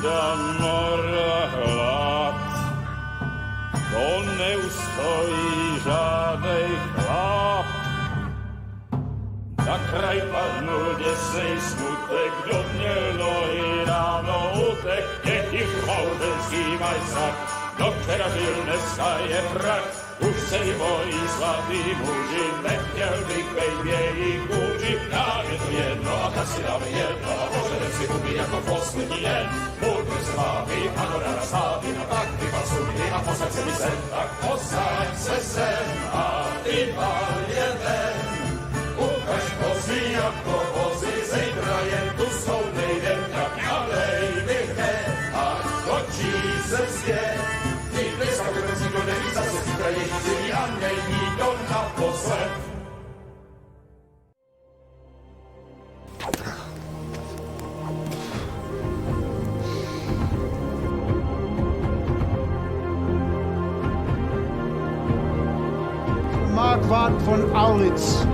bída, mora, hlad, to neustojí žádnej chlap. Na kraj padnul děsnej smutek, kdo měl nohy ráno utek, nech jich moudenský majsak, kdo včera žil, dneska je prach. Už se i bojí svatý muži, nechtěl bych bejt v jejich kůži. Nám je to jedno a tak si dáme jedno a pořadem si umí jako poslední den. Můžu se bávit a no ráda stávit a tak vypal sudy a posaď se mi sem, tak posaď se sem a vypal je ven. Ukaž kozy jako vozy, zejtra jen tu jsou nejdem, tak ďalej vyhne a točí se zpět. Zase zítra je živý a není to naposled. Marquard von Aulitz.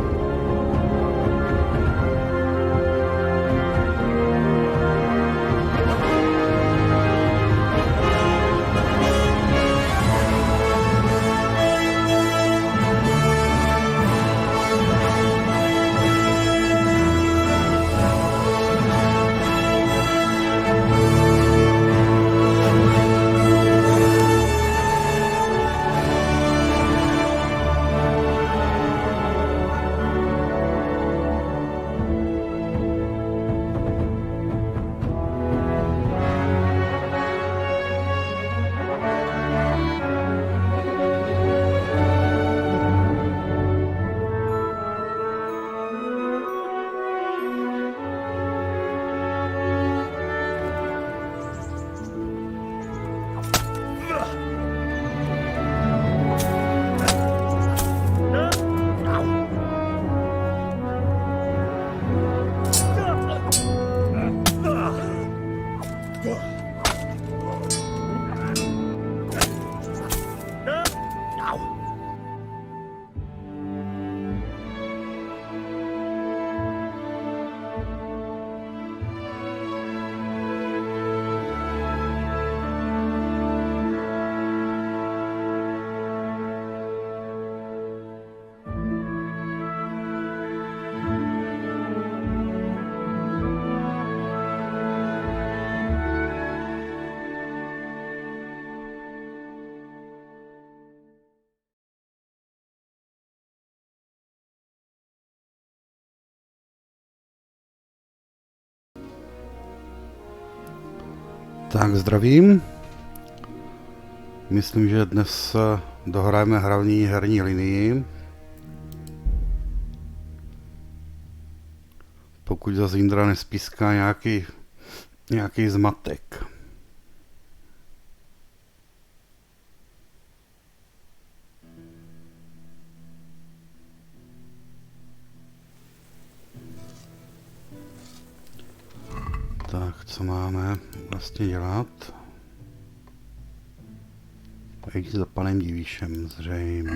Tak zdravím. Myslím, že dnes dohrajeme hlavní herní linii. Pokud zase Indra nespíská nějaký zmatek. Tak, co máme vlastně dělat? Jít za panem Divíšem, zřejmě.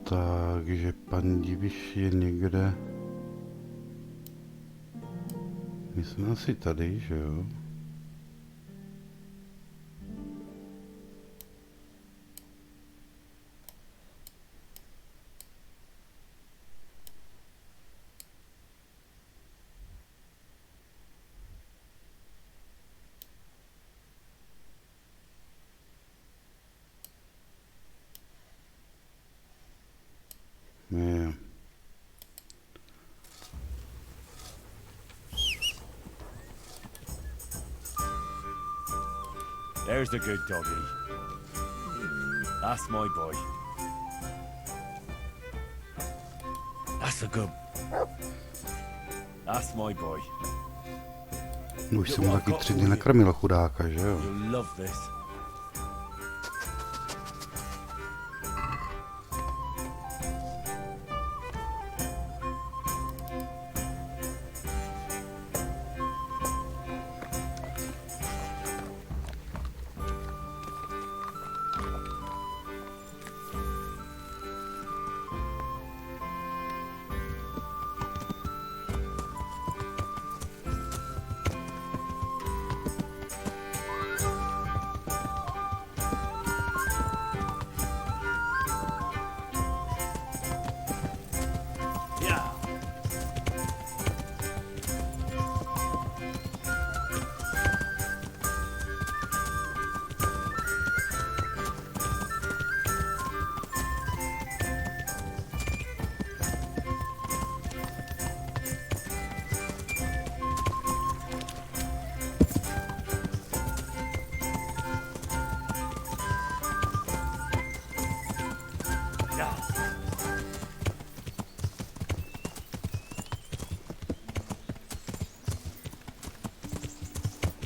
Takže pan Diviš je někde. My jsme asi tady, že jo? There's the good doggy. That's my boy. That's a good... That's my boy. No, už jsem mu taky 3 dny nekrmil chudáka, že jo? You'll love this.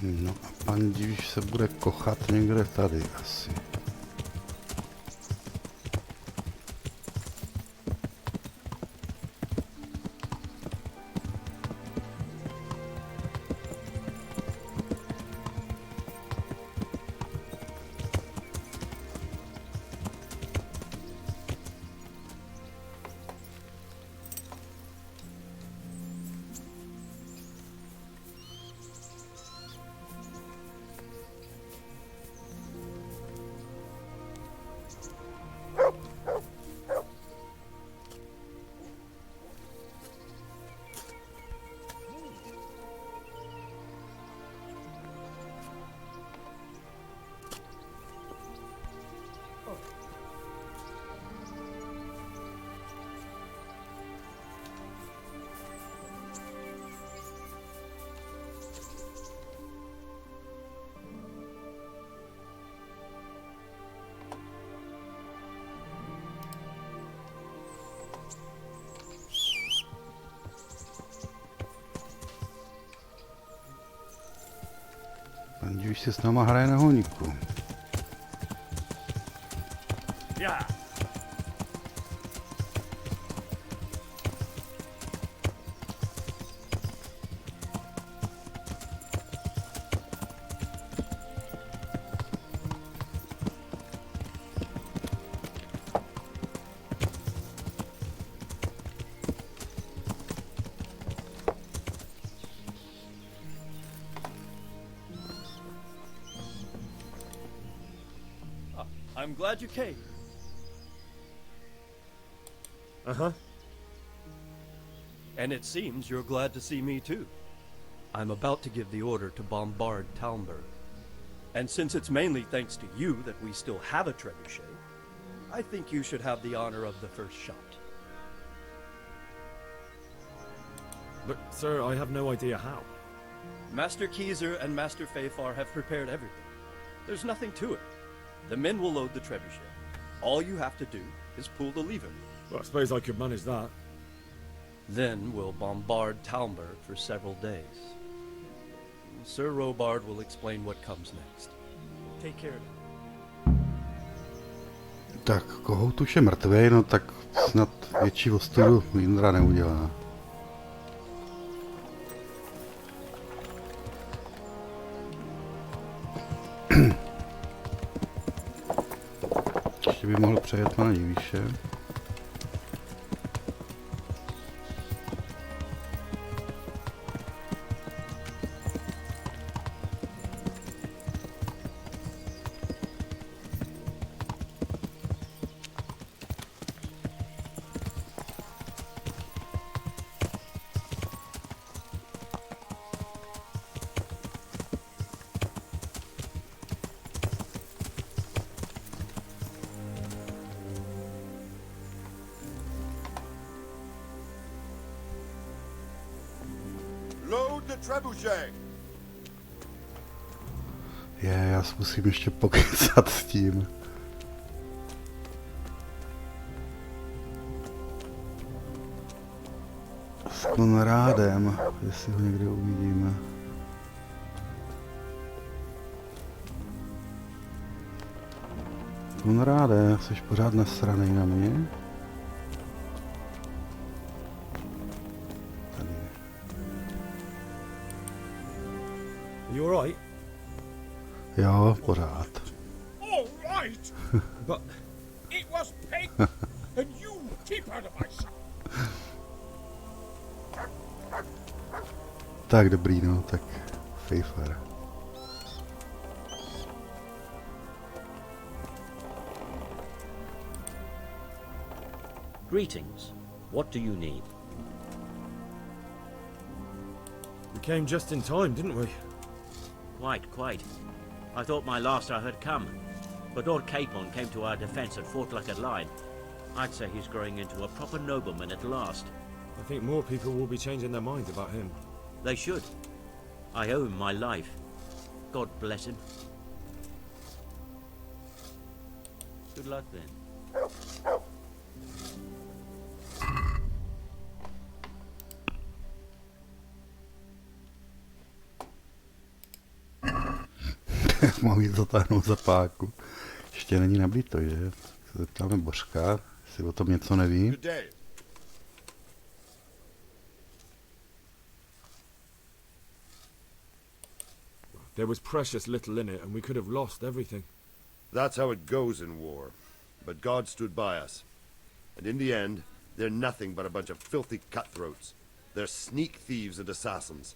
No a pan Divíš se bude kochat někde tady asi. Pan Divíš si s náma hraje na honíku. Yeah. I'm glad you came. Uh-huh. And it seems you're glad to see me too. I'm about to give the order to bombard Talmberg. And since it's mainly thanks to you that we still have a trebuchet, I think you should have the honor of the first shot. But, sir, I have no idea how. Master Keyser and Master Fafar have prepared everything. There's nothing to it. The men will load the trebuchet. All you have to do is pull the lever. Well, I suppose I could manage that. Then we'll bombard Talmberg for several days. Sir Robard will explain what comes next. Take care. Tak, kohout už je mrtvej, no tak snad větší ostudu Jindra neudělá. Ještě by mohl přejet pana Divíše. Load the trebuchet! Já zkusím ještě pokecat s tím. S Konrádem, jestli ho někde uvidíme. Konráde, jsi pořád nasranej na mě? Tady. You alright? Jo, pořád. All right! But It was Peg! And you keep out of my sight! Tak dobrý, no, tak fejfer. Greetings. What do you need? we came just in time, didn't we? Quite. I thought my last hour had come. But Lord Capon came to our defence at Fort Luckett Line. I'd say he's growing into a proper nobleman at last. I think more people will be changing their minds about him. They should. I owe him my life. God bless him. Good luck then. Mám jít zatáhnout za páku. Ještě není nabito, že? Se zeptáme Božka, jestli o tom něco neví. Good day. There was precious little in it, and we could have lost everything. That's how it goes in war. But God stood by us. And in the end, they're nothing but a bunch of filthy cutthroats. They're sneak thieves and assassins.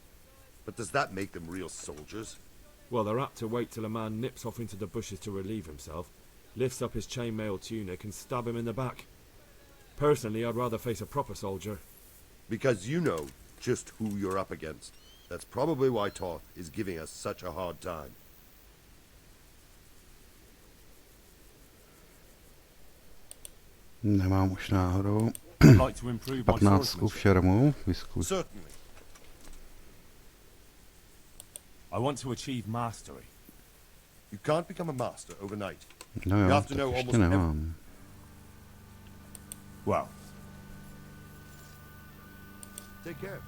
But does that make them real soldiers? Well, they're apt to wait till a man nips off into the bushes to relieve himself, lifts up his chainmail tunic and stab him in the back. Personally, I'd rather face a proper soldier. Because you know just who you're up against. That's probably why Toth is giving us such a hard time. Nemám už náhodou I'd like to improve my 15 v swordsmanship. šermu, vyzkus. Certainly. I want to achieve mastery. You can't become a master overnight. No You jo, have to tak know ještě almost nemám. Well, Take care.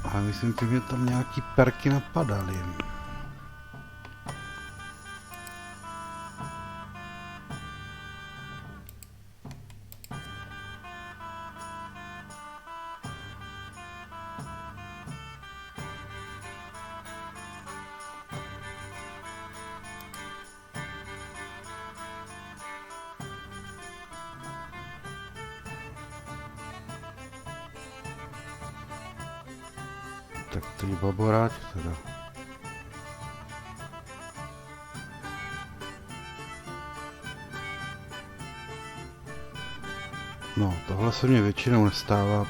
A myslím, že mě tam nějaký perky napadaly. Tak to je baboráč teda. No, tohle se mě většinou nestává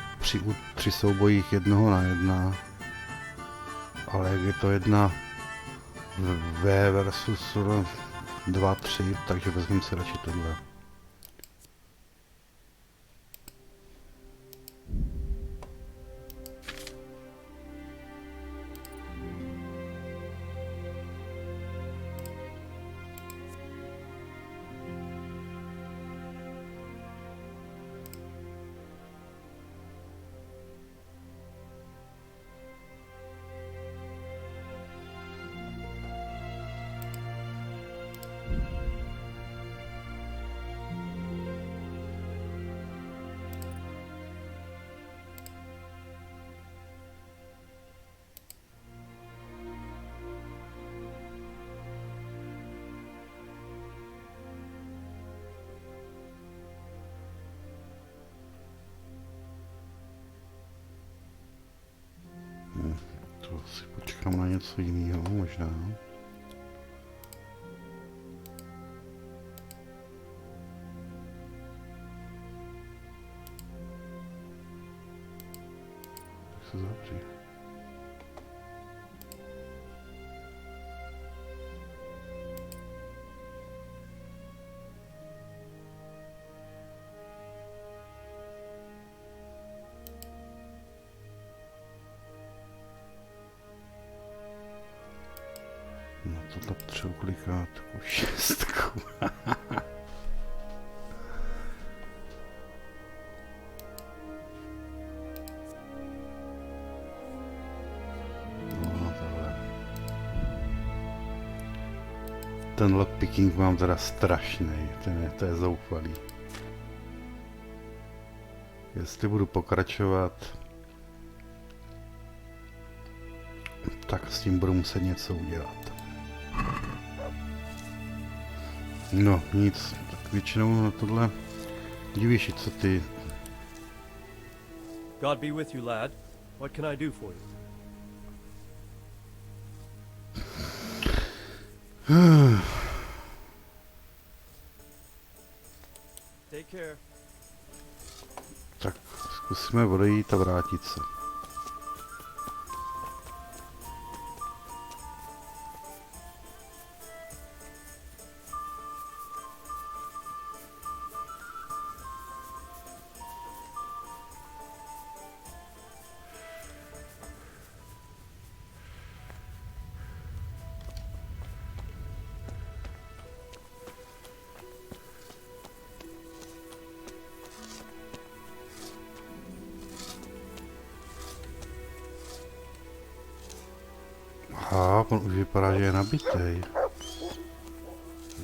při soubojích 1 na 1. Ale jak je to 1 V versus 2, 3, takže vezmeme si radši tohle. To si počkám na něco jiného možná. Tak se zavři. No tohle potřebuji kolikrát, takovou 6. No tohle. Ten lockpicking mám teda strašný, to je zoufalý. Jestli budu pokračovat, tak s tím budu muset něco udělat. No, nic, tak většinou na tohle divíš, co ty. God be with you, lad. What can I do for you? Take care. Tak zkusíme odejít a vrátit se. Aha, on už vypadá, že je nabitej.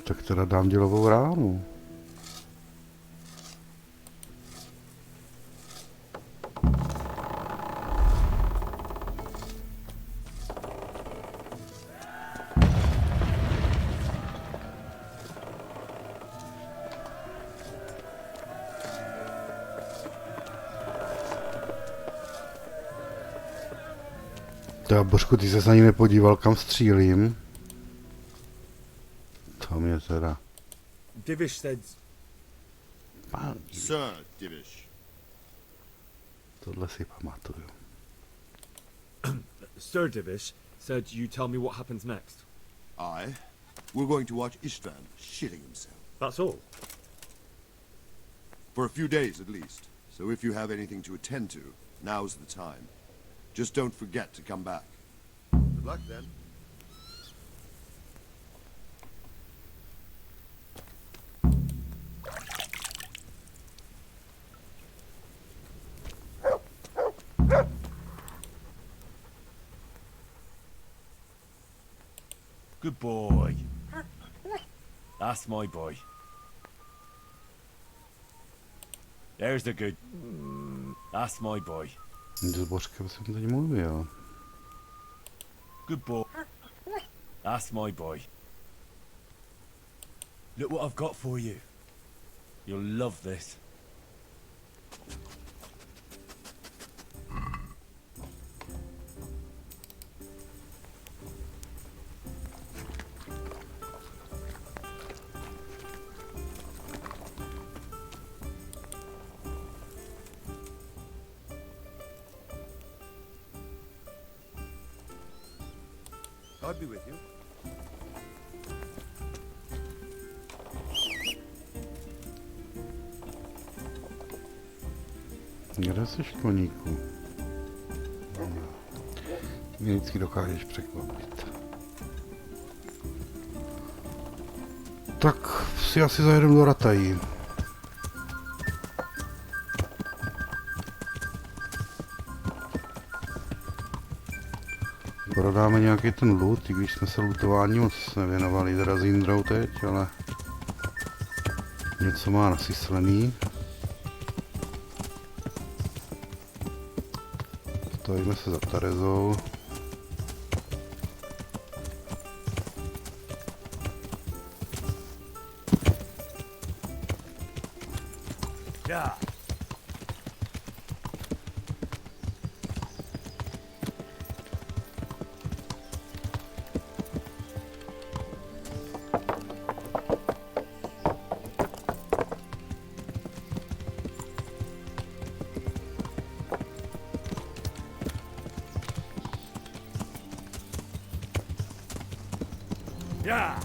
Tak teda dám dělovou ránu. Ta Božku, ty ses ani nepodíval, kam střílím. To mě teda. Divish said... Pán, Sir Divish. tohle si pamatuju. Sir Divish said you tell me what happens next. We're going to watch Istvan shitting himself. That's all. For a few days at least. So if you have anything to attend to, now's the time. Just don't forget to come back. Good luck then. Good boy. That's my boy. There's the good. That's my boy. S Božkem jsem teď mluvil. Good boy. That's my boy. Look what I've got for you. You'll love this. God be with you. Kde jsi, koníku? Mě vždycky dokážeš překvapit. Tak si asi zajedeme do Ratají. Prodáme nějaký ten loot, i když jsme se lootování moc nevěnovali teda s Jindrou teď, ale něco má nasyslení. Stojíme se za Terezou. Yeah. Yeah.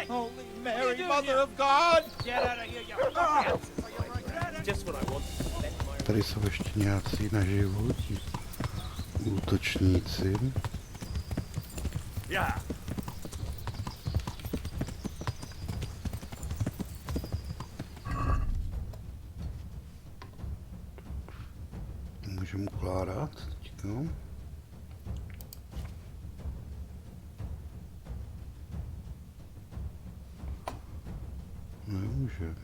Holy Mary, Mother of God! Tady jsou ještě nějací naživu, ti útočníci. Yeah. Můžeme ukládat teďka. Nemůžeme.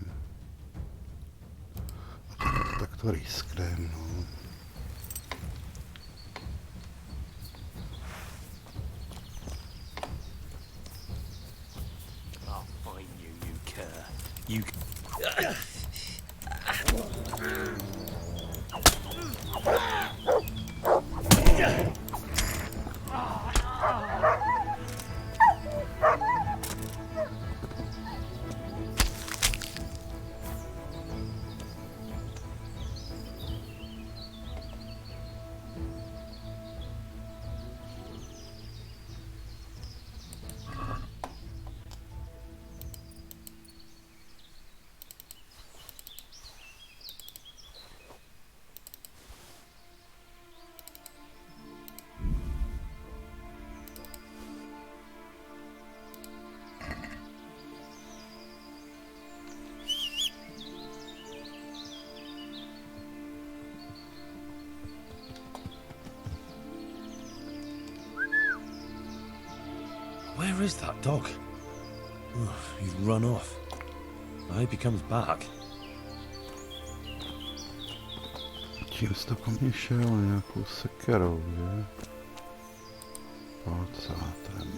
Tak to riskneme, no. I'll find you, you cur. You. Where is that dog? Oh, he's run off. I hope he comes back. Čím jsi to po mně šel? Nějakou sekerou, že? Palcátem.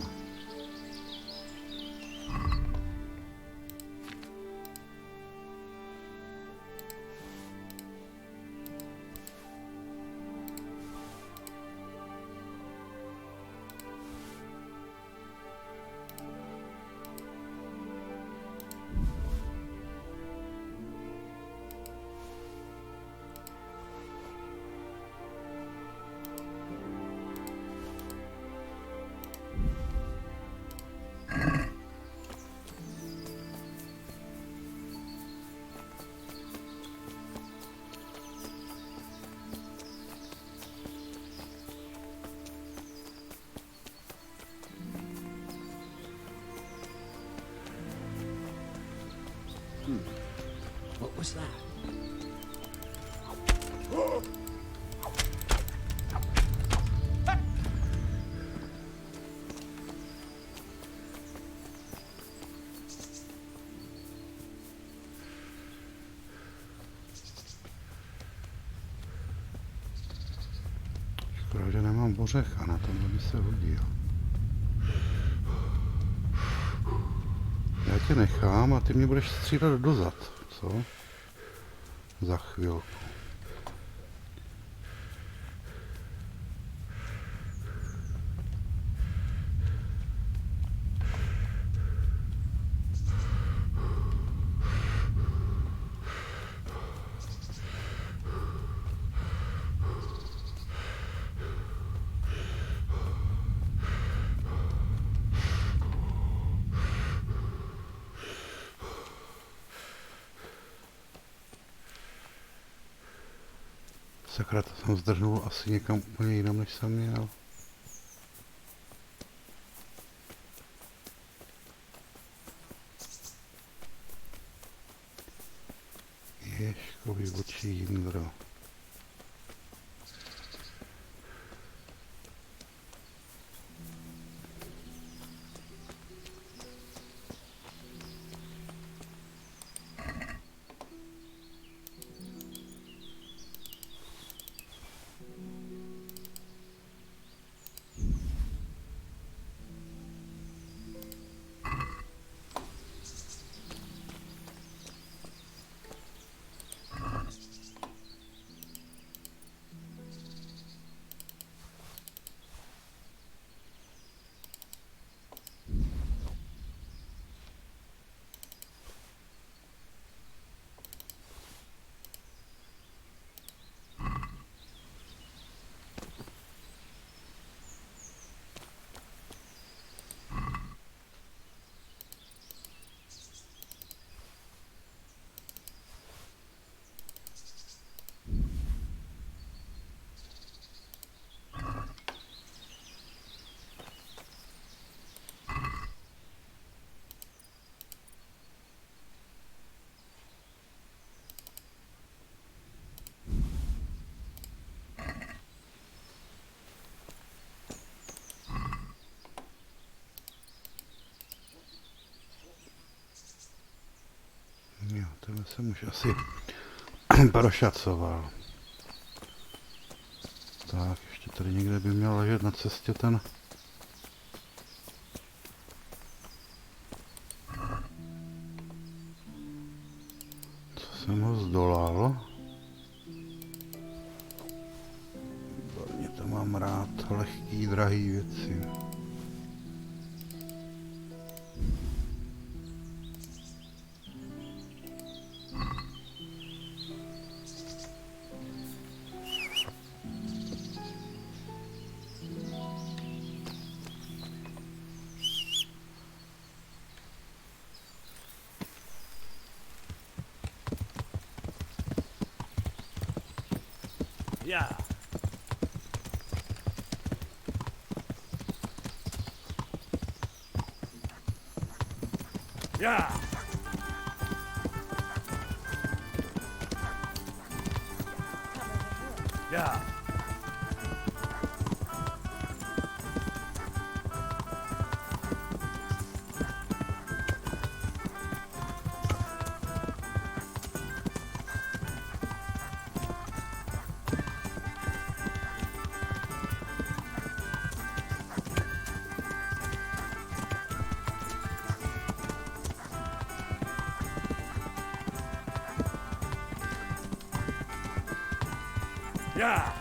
What was that? Škoda, že nemám ořech a na tomhle by se hodil. Já tě nechám a ty mě budeš střídat dozad, co? Za chvilku. Sakra, to jsem zdrhnul asi někam úplně jinam, než jsem měl. Ježkový očí Jindro. jsem už asi prošacoval. Tak, ještě tady někde by měl ležet na cestě ten... Co jsem ho zdolal? Výborně, to mám rád, lehký, drahý věci. Yeah. Yeah. Yeah. Yeah.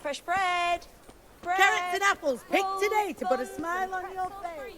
Fresh bread. Carrots and apples picked today to put a smile on your face.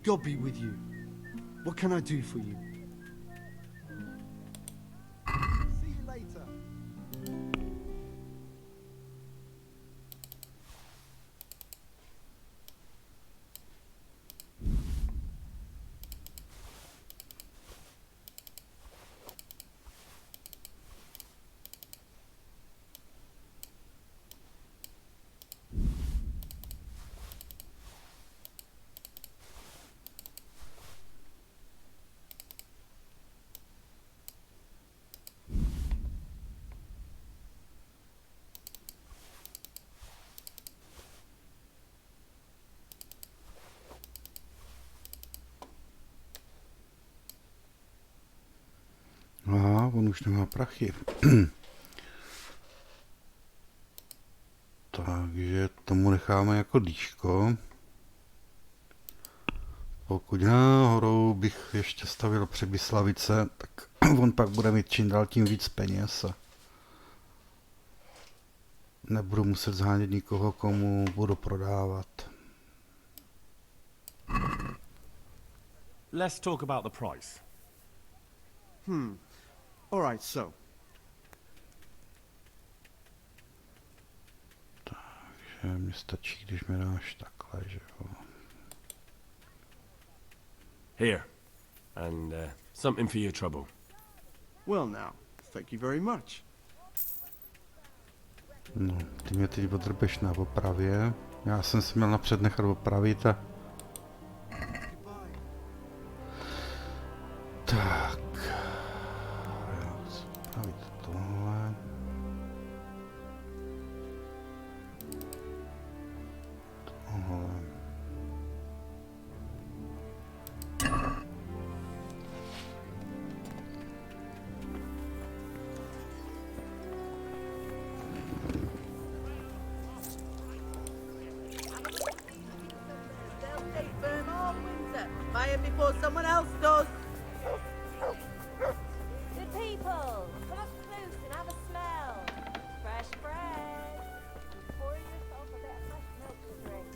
God be with you. What can I do for you? See you later. on už nemá prachy. Takže tomu necháme jako dýško. Pokud náhodou bych ještě stavil Přibyslavice, tak on pak bude mít čím dál tím víc peněz a nebudu muset zhánět nikoho, komu budu prodávat. Let's talk about the price. All right, so. Takže mi stačí, když mi dáš takhle, že jo. Here. And something for your trouble. Well, now, thank you very much. No, ty mě teď odrbeš na opravě. Já jsem si měl napřed nechat opravit a... Tak... Já chci opravit tohle. Tohle. They'll stay firm all winter. Buy it before someone else does. Good people, come up close and have a smell. Fresh bread. Pour yourself a bit of fresh milk to drink.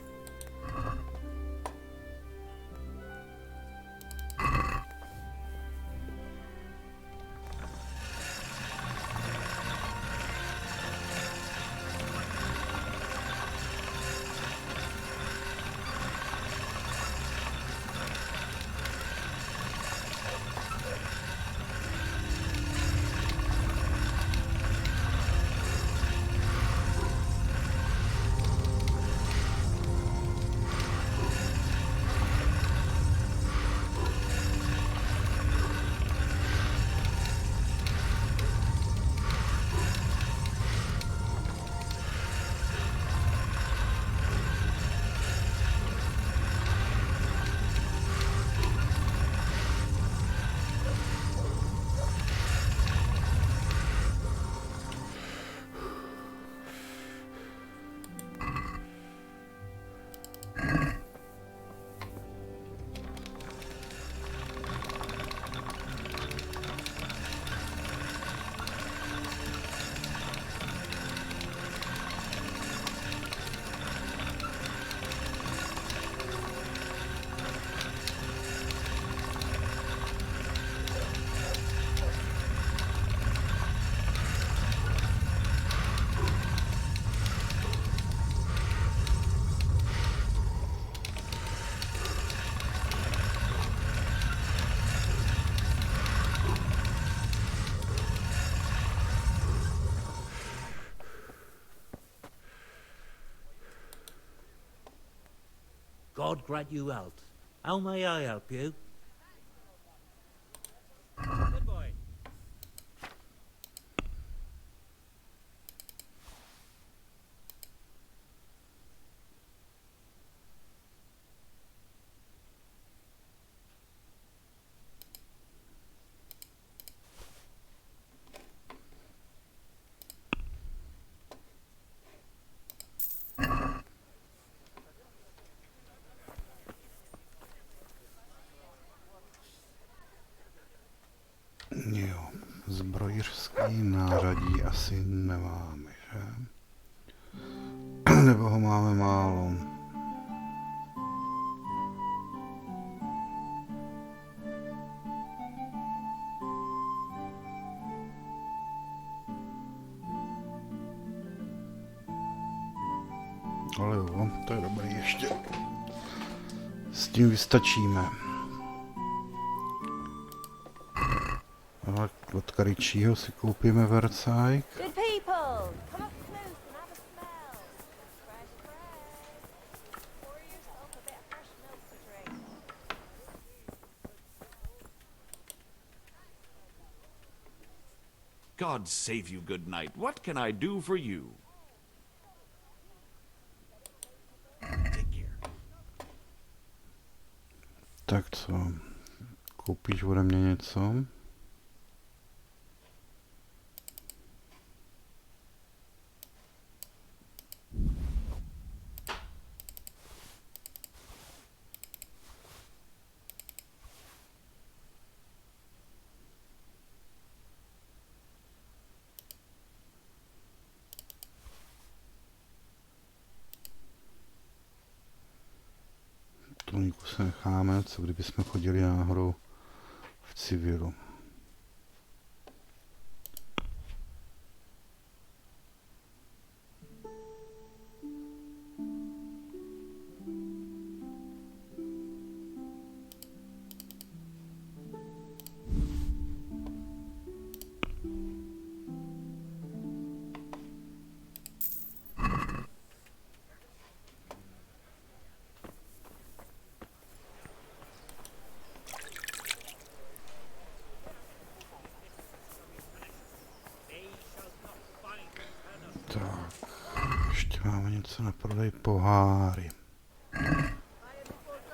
God grant you health. How may I help you? Good boy. Jo, zbrojířský nářadí asi nemáme, že? Nebo ho máme málo. Ale jo, to je dobrý ještě. S tím vystačíme. Ale od Karičího si koupíme Versailles. Good people, come up close and have a smell. Fresh bread. Pour yourself a bit of fresh milk to drink. God save you, good knight. What can I do for you? Take care. Tak co? Koupíš ode mě něco? se necháme, co kdybychom chodili náhodou v civilu. Tak, ještě máme něco na prodej, poháry.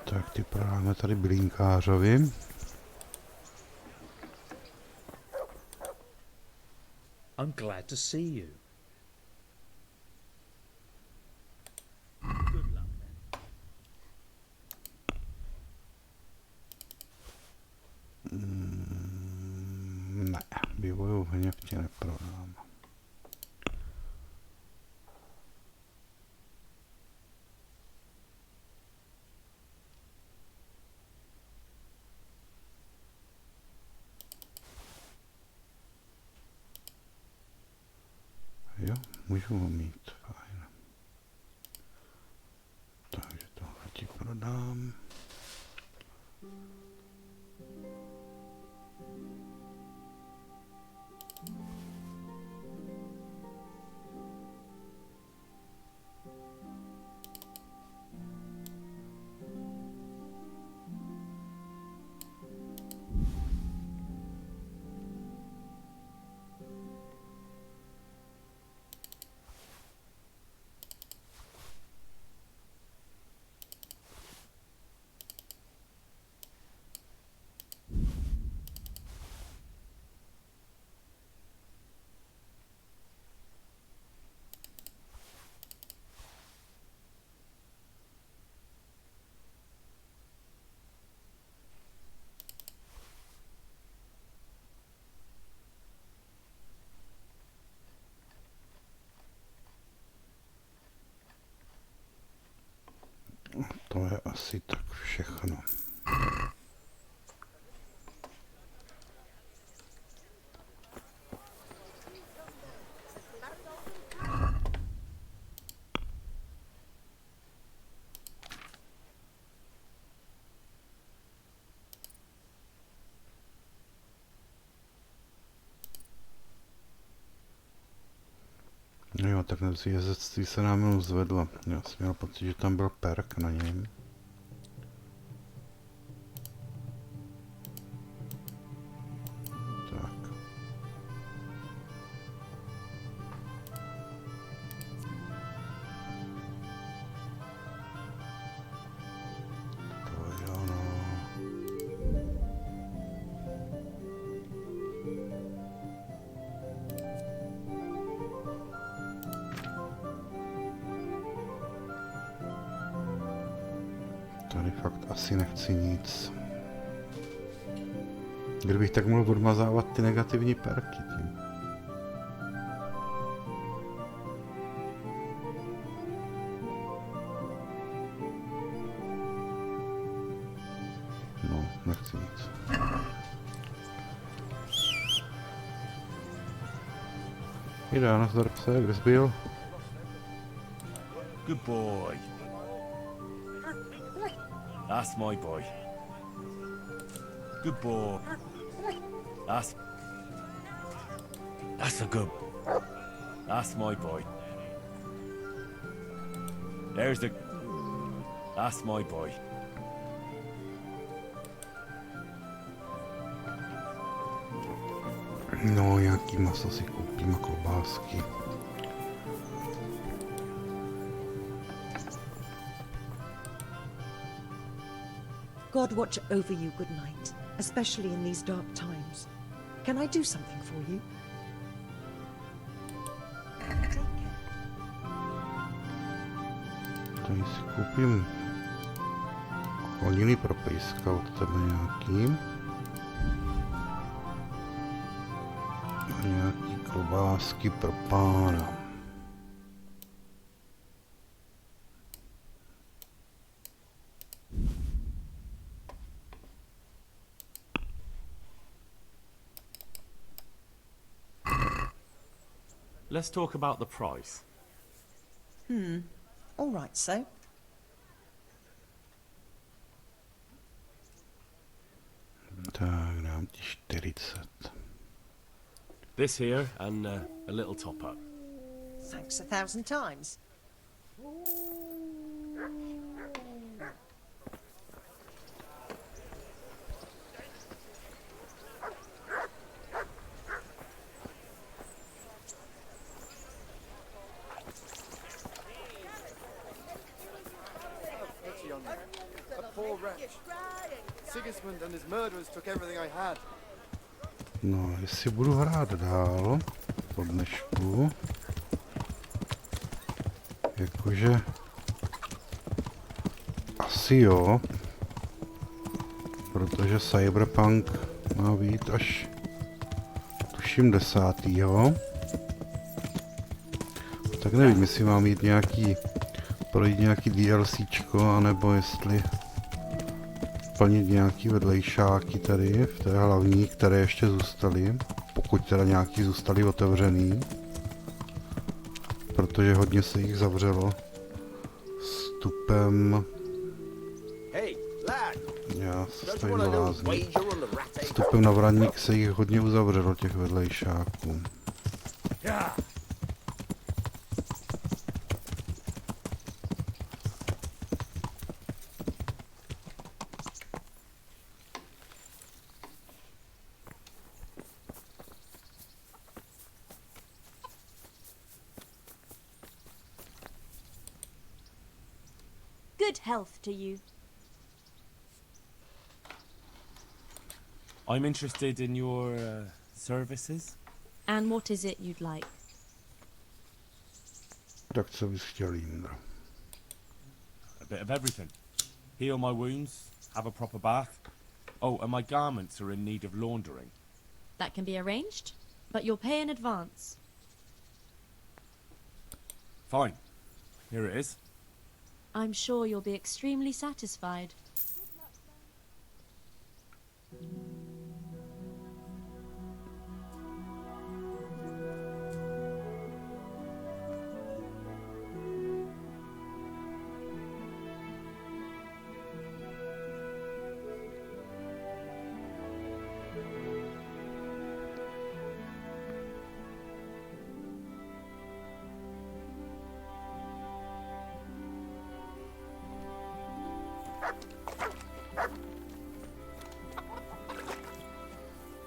Tak ty prodáme tady bylinkářovi. I'm glad to see you. Ne, bývojou hněv tě neprodám. Jo, můžu ho mít, fajn. Takže tohle ti prodám. To je asi tak všechno. Jo, tak jezdectví se nám jenom zvedlo. Já jsem měl pocit, že tam byl perk na něm. Tak. To jo, no. Tady fakt asi nechci nic. Kdybych tak mohl odmazávat ty negativní perky tím. No, nechci nic. Jde, nazdar pse, kde jsi byl? Good boy. That's my boy. Good boy. That's a good. That's my boy. There's the. That's my boy. No, nějaký maso si koupím a klobásky. God watch over you, good night, especially in these dark times. Can I do something for you? Take care. Tady si koupím hodiny pro pejska od tebe nějaký. A nějaký klobásky pro pána. let's talk about the price. All right, so. Tak, dám ti 40. This here and a little top up. Thanks 1,000 times. A poor wretch. Sigismund and his murderers took everything I had. No, jestli budu hrát dál po dnešku, jakože asi jo, protože Cyberpunk má být až tuším 10. Tak nevím, jestli mám jít projít nějaký DLCčko, anebo jestli plnit nějaký vedlejšáky tady v té hlavní, které ještě zůstaly, pokud teda nějaký zůstaly otevřený, protože hodně se jich zavřelo vstupem. Já se stavím blázní. Vstupem na Vraník se jich hodně uzavřelo, těch vedlejšáků. Good health to you. I'm interested in your services. And what is it you'd like? Tak co bys chtěl, Jindro? A bit of everything. Heal my wounds, have a proper bath. Oh, and my garments are in need of laundering. That can be arranged, but you'll pay in advance. Fine. Here it is. I'm sure you'll be extremely satisfied.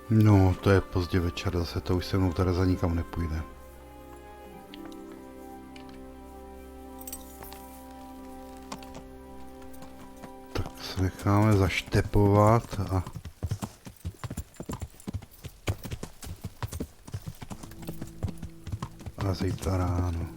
No, to je pozdě večer, zase to už se mnou Tereza nikam nepůjde. Tak se necháme zaštepovat a zítra ráno.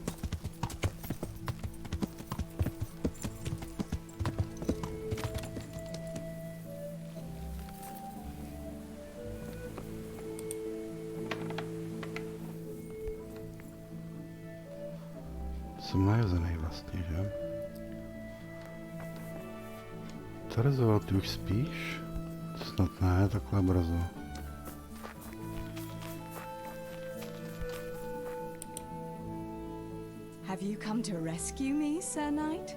Jsem najezenej vlastně, že? Terezo, ty už spíš? Snad ne, takhle brzo. Have you come to rescue me, Sir Knight?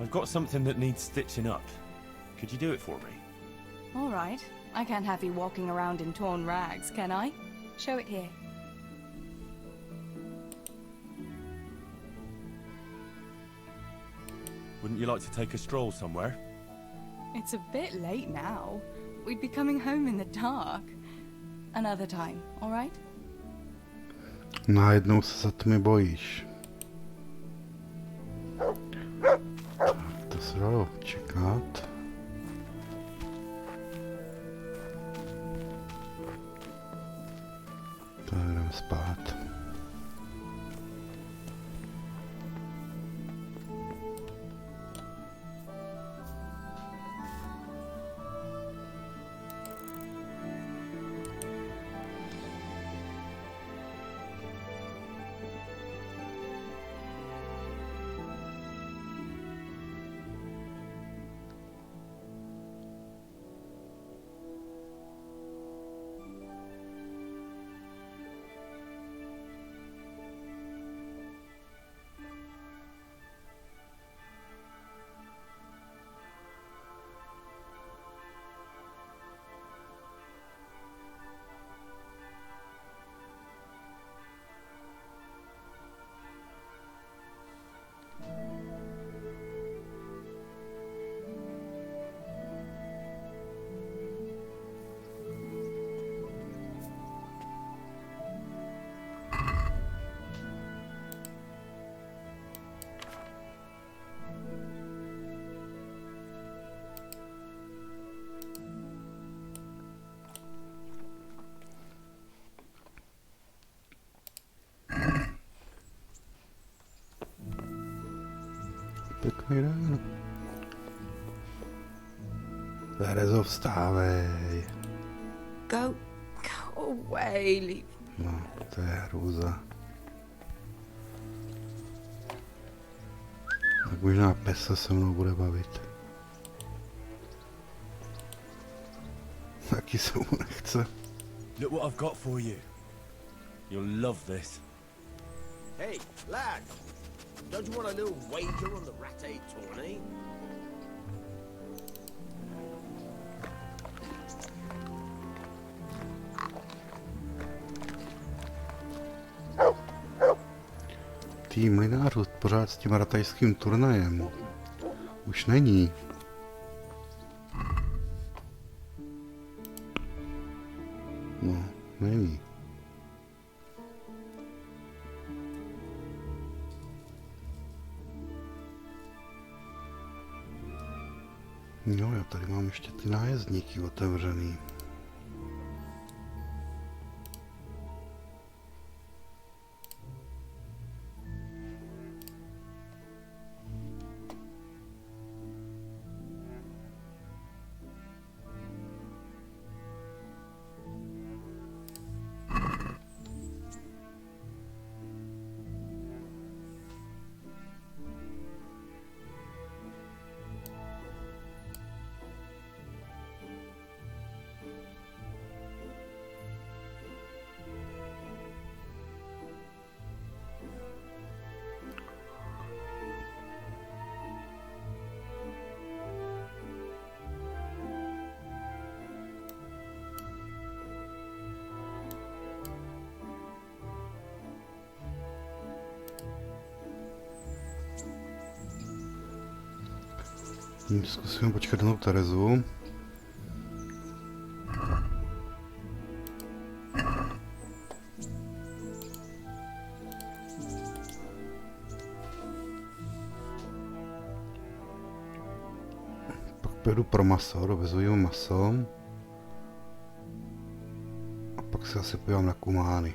I've got something that needs stitching up. Could you do it for me? All right. I can't have you walking around in torn rags, can I? Show it here. Wouldn't you like to take a stroll somewhere? It's a bit late now. We'd be coming home in the dark. Another time, all right? Najednou se za tmy bojíš. To se dalo čekat. Tak jdeme spát. nejde. Terezo, vstávej. Go away, leave. No, to je hrůza. Tak možná pes se se mnou bude bavit. Taky se mu nechce. Look what I've got for you. You'll love this. Hey, lad! Don't you want a little wager on the Ratte tourney? Tým mlynářů pořád s tím ratajským turnajem. Už není. No, není. No, já tady mám ještě ty nájezdníky otevřený. Zkusíme počkat na Terezu. Pak pojedu pro maso, dovezu jim maso. A pak se asi podívám na kumány.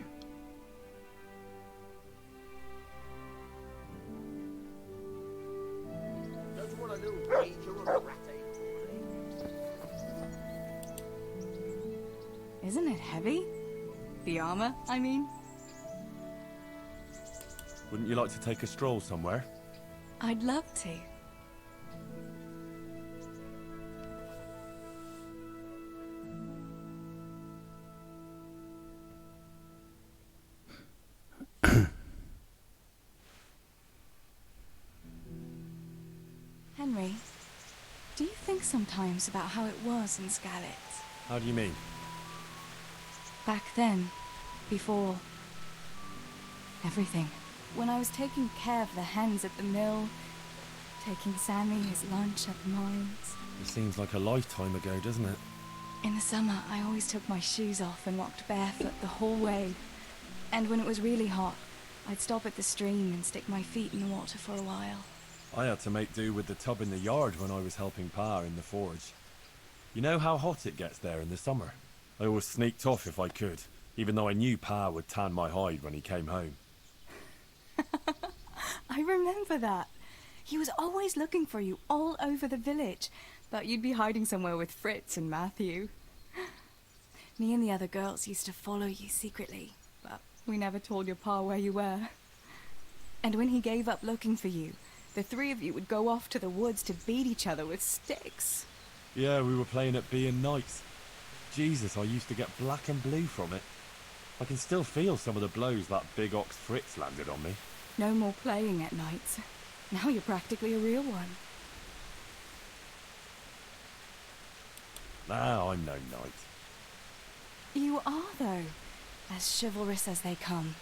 Isn't it heavy? The armor, I mean. Wouldn't you like to take a stroll somewhere? I'd love to. Henry, do you think sometimes about how it was in Scarlet? How do you mean? Back then, before everything. When I was taking care of the hens at the mill, taking Sammy his lunch at the mines. It seems like a lifetime ago, doesn't it? In the summer, I always took my shoes off and walked barefoot the whole way. And when it was really hot, I'd stop at the stream and stick my feet in the water for a while. I had to make do with the tub in the yard when I was helping Pa in the forge. You know how hot it gets there in the summer? I always sneaked off if I could, even though I knew Pa would tan my hide when he came home. I remember that. He was always looking for you all over the village, but you'd be hiding somewhere with Fritz and Matthew. Me and the other girls used to follow you secretly, but we never told your Pa where you were. And when he gave up looking for you, the three of you would go off to the woods to beat each other with sticks. Yeah, we were playing at being knights. Jesus, I used to get black and blue from it. I can still feel some of the blows that big ox Fritz landed on me. No more playing at nights. Now you're practically a real one. Now I'm no knight. You are, though. As chivalrous as they come.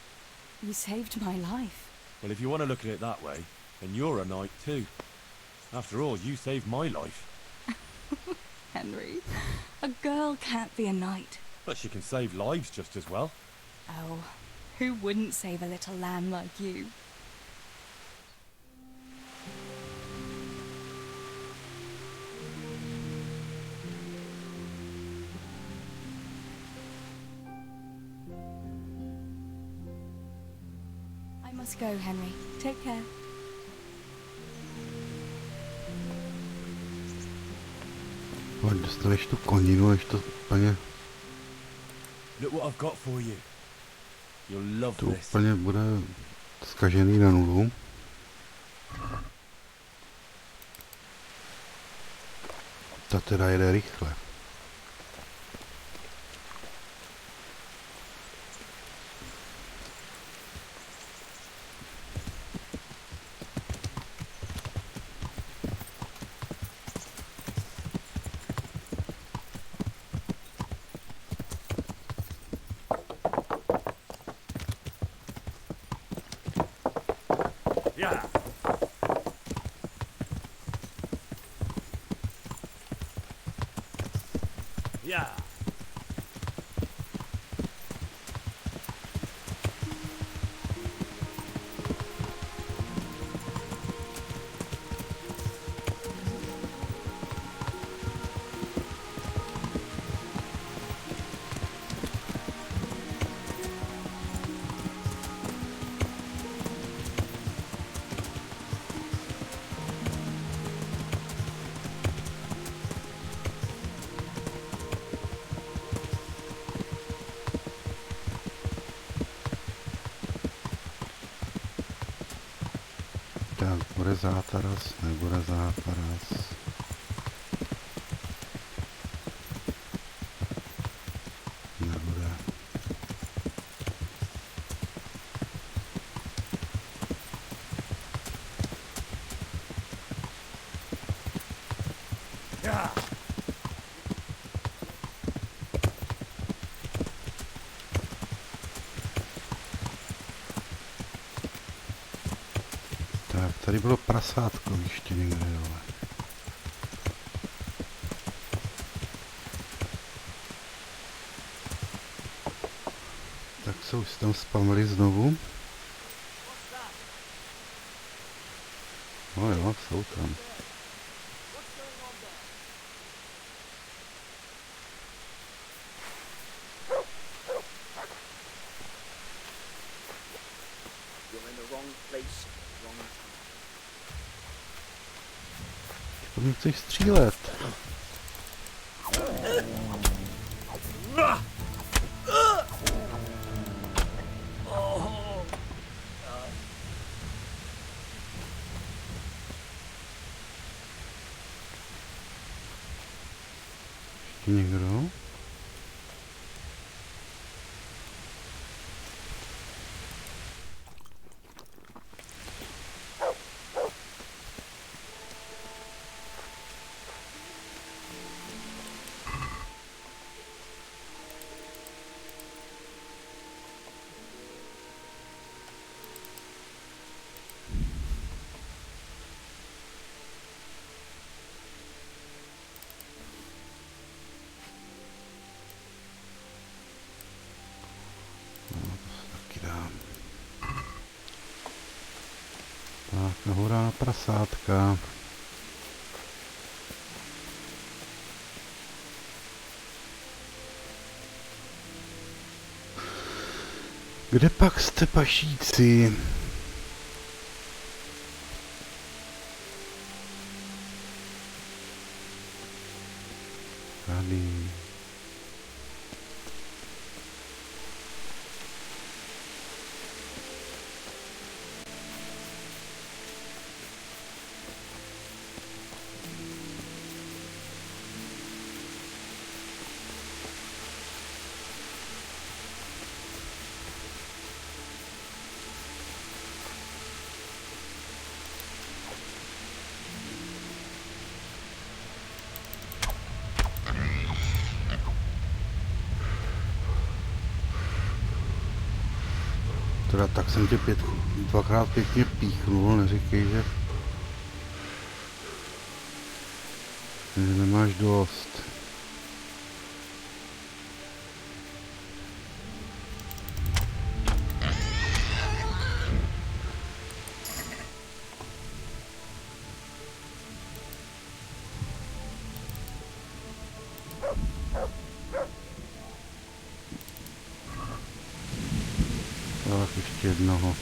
You saved my life. Well, if you want to look at it that way, then you're a knight too. After all, you saved my life. Henry, a girl can't be a knight. But she can save lives just as well. Oh, who wouldn't save a little lamb like you? I must go, Henry. Take care. Pojď, dostaneš tu koninu, než to úplně, Look what I've got for you. You'll love to this. úplně bude zkažený na nulu. Ta teda jede rychle. Yeah. Yeah. Tak, bude zátaras, nebude zátaras. Nebude. Yeah. Tak, tady bylo prasátko ještě někde dole. Tak se už tam spamili znovu. No jo, jsou tam. You're in the wrong place, wrong time. Po mě chceš střílet. Ještě někdo? Tak, hurá, prasátka. Kde pak jste, pašíci? Tady. Teda tak jsem tě dvakrát pěkně píchnul, neříkej, že nemáš dost. Tak ještě jednoho.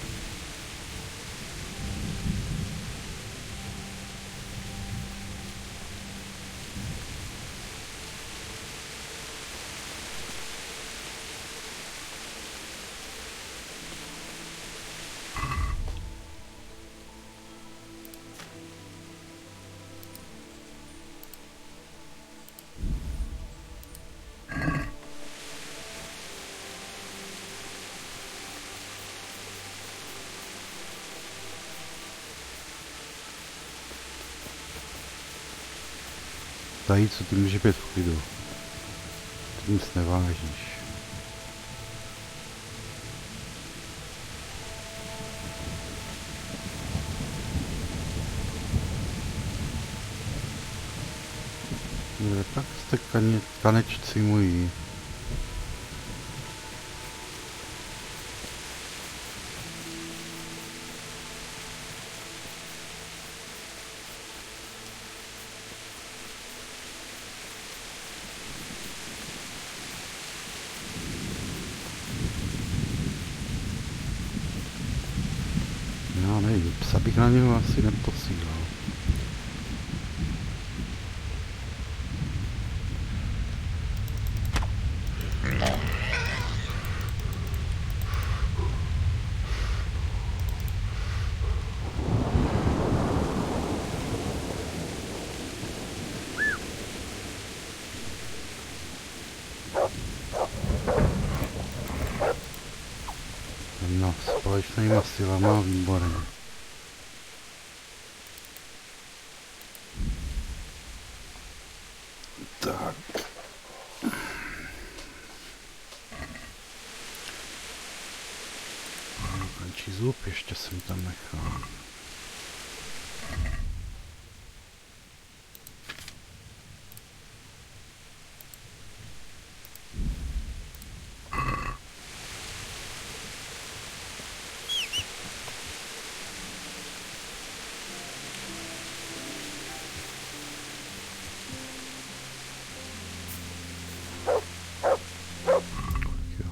zajít, co ty může být v klidu. Ty nic nevážíš. Kde tak jste kanečci moji. Já nevím, psa bych na něho asi neposílal. No, společnýma silama výborně. Tak. Menší zub ještě jsem tam nechal.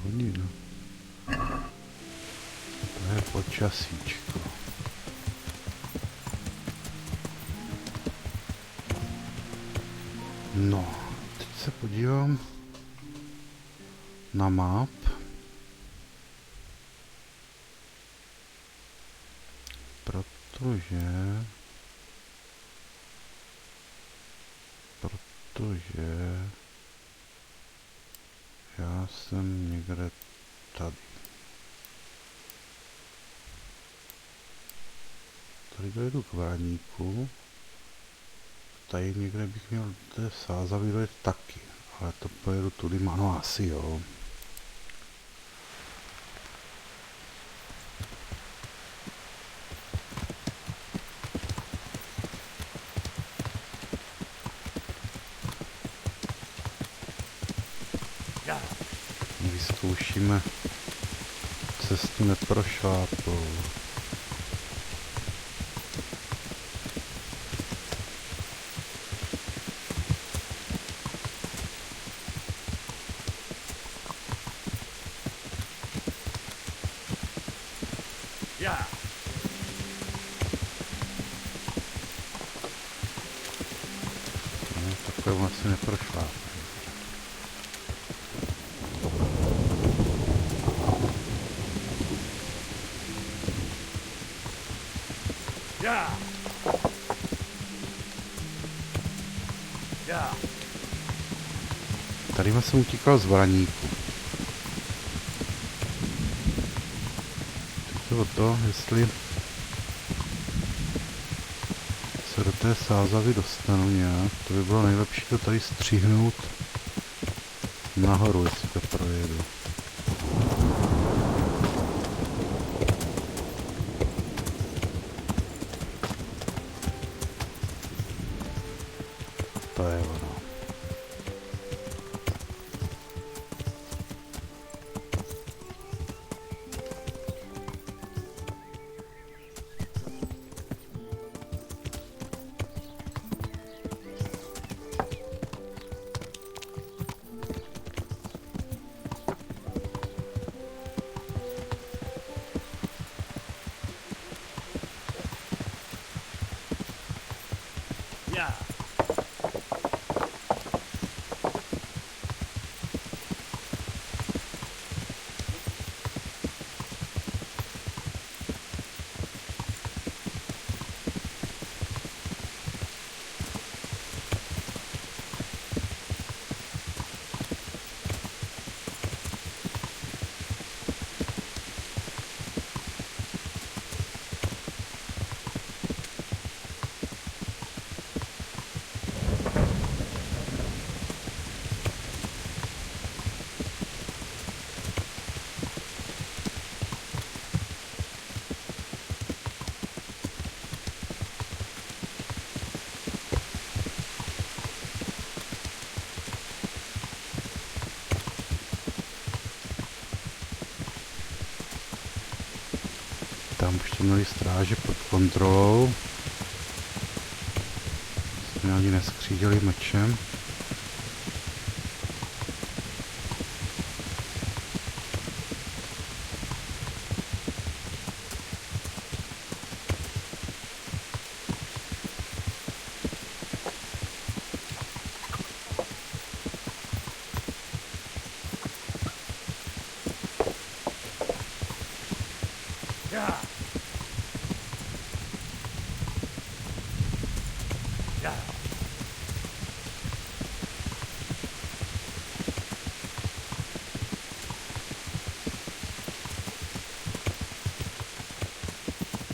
Hodina. To je počasíčko. No, teď se podívám na map. Protože já jsem někde tady. Tady dojedu k Vraníku. Tady někde bych měl té Sázavy dojet taky, ale to pojedu tudy, ano asi jo. Vyzkoušíme cestu neprošláplou. No, takhle asi neprošláplou. Tady jsem utíkal z Vraníku. Teď je o to, jestli se do té Sázavy dostanu nějak. To by bylo nejlepší to tady střihnout nahoru, jestli to projedu. To je ono. tam už to měli stráže pod kontrolou. Jsme ani neskřídili mečem.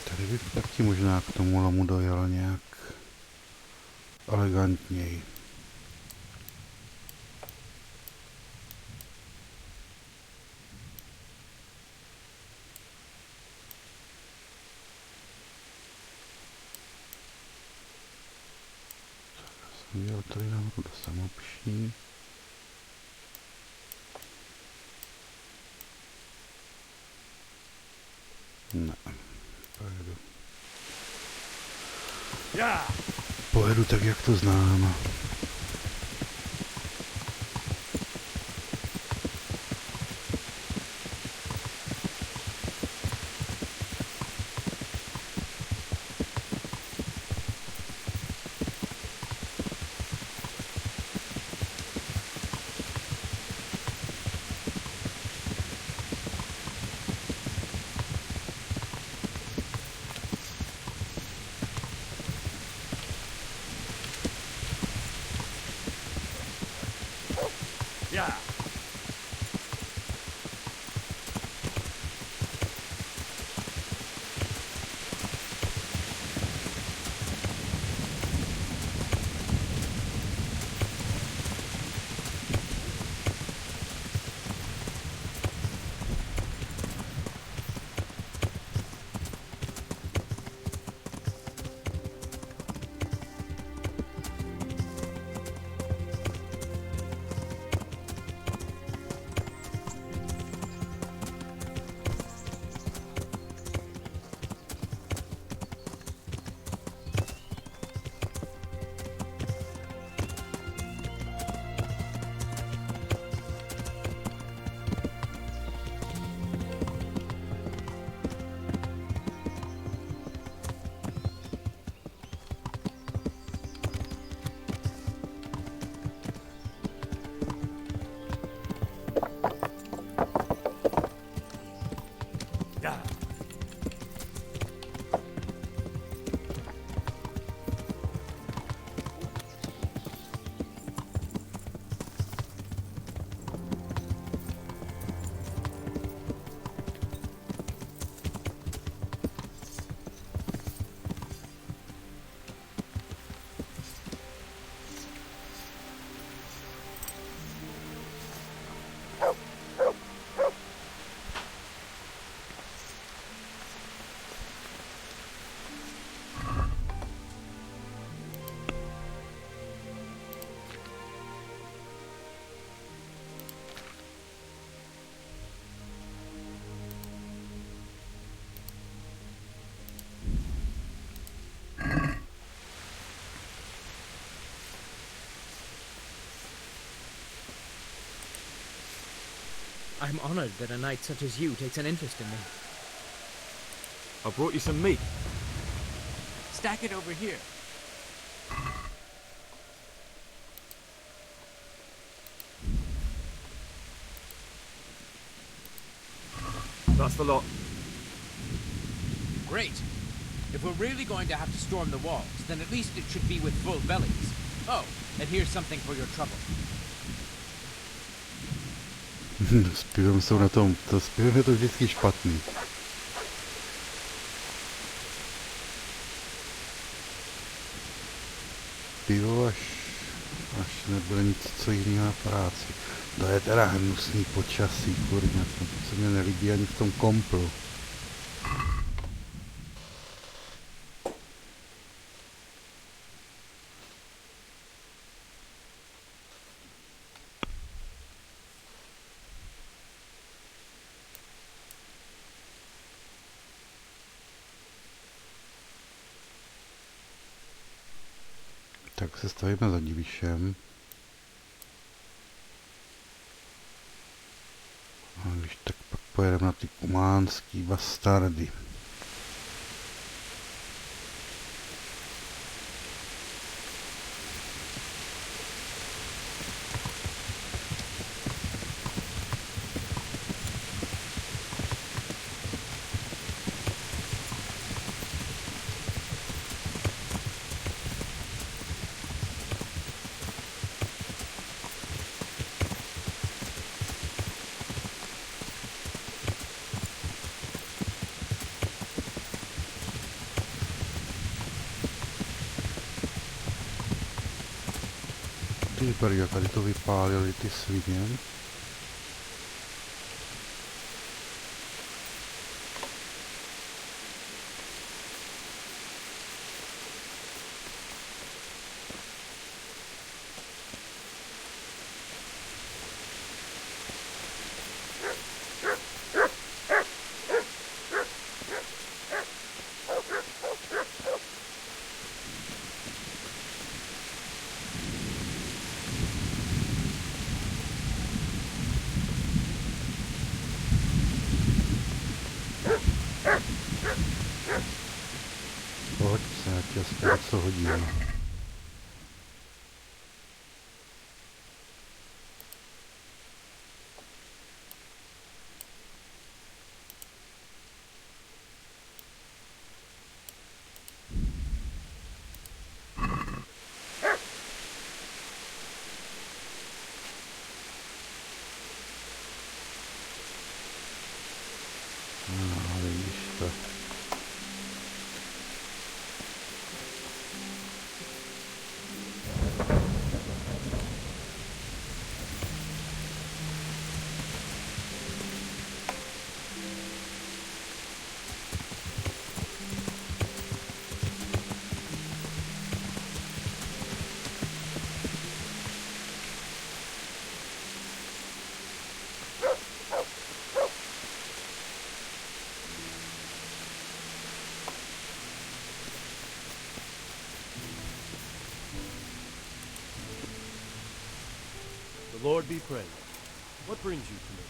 Tady bych taky možná k tomu lomu dojel nějak elegantněji. Jel tady nahoru do samopší. Ne, pojedu. Pojedu tak, jak to znám. I'm honored that a knight such as you takes an interest in me. I brought you some meat. Stack it over here. That's the lot. Great. If we're really going to have to storm the walls, then at least it should be with full bellies. Oh, and here's something for your trouble. S pivem jsou na tom, s pivem je to vždycky špatný. Pivo až nebude nic co jiného na práci. To je teda hnusný počasí, kurňa, to se mě nelíbí ani v tom komplu. Tak se stavíme za divišem. A když tak pak pojedeme na ty kumánský bastardy. Ty tady to vypálili ty svině. Pojď se, já ti aspoň něco hodím. No, vidíš to. The Lord be praised. What brings you to me?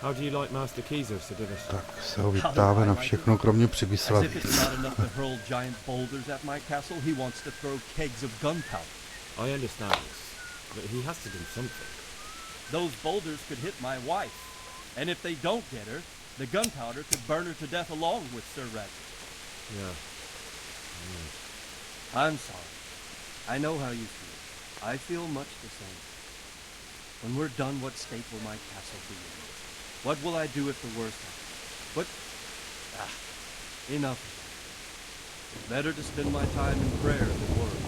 How do you like Master Keezer, Sir Divish? Tak se ho vytáve na všechno, kromě As přibyslaví. if it's not enough to hurl giant boulders at my castle, he wants to throw kegs of gunpowder. I understand this, but he has to do something. Those boulders could hit my wife, and if they don't get her, the gunpowder could burn her to death along with Sir Radley. Yeah. I'm sorry. I know how you feel. I feel much the same. When we're done, what state will my castle be in? What will I do if the worst happens? What? Enough of that. Better to spend my time in prayer than worry.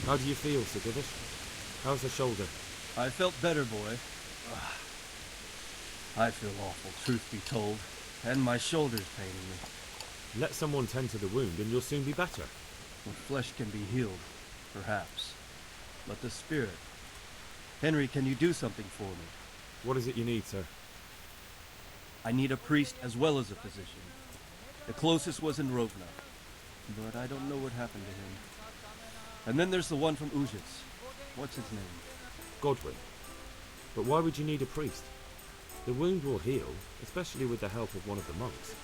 How do you feel, Sir Divish? How's the shoulder? I felt better, boy. I feel awful, truth be told. And my shoulder's paining me. Let someone tend to the wound and you'll soon be better. The flesh can be healed, perhaps. But the spirit... Henry, can you do something for me? What is it you need, sir? I need a priest as well as a physician. The closest was in Rovna, but I don't know what happened to him. And then there's the one from Ujits. What's his name? Godwin. But why would you need a priest? The wound will heal, especially with the help of one of the monks.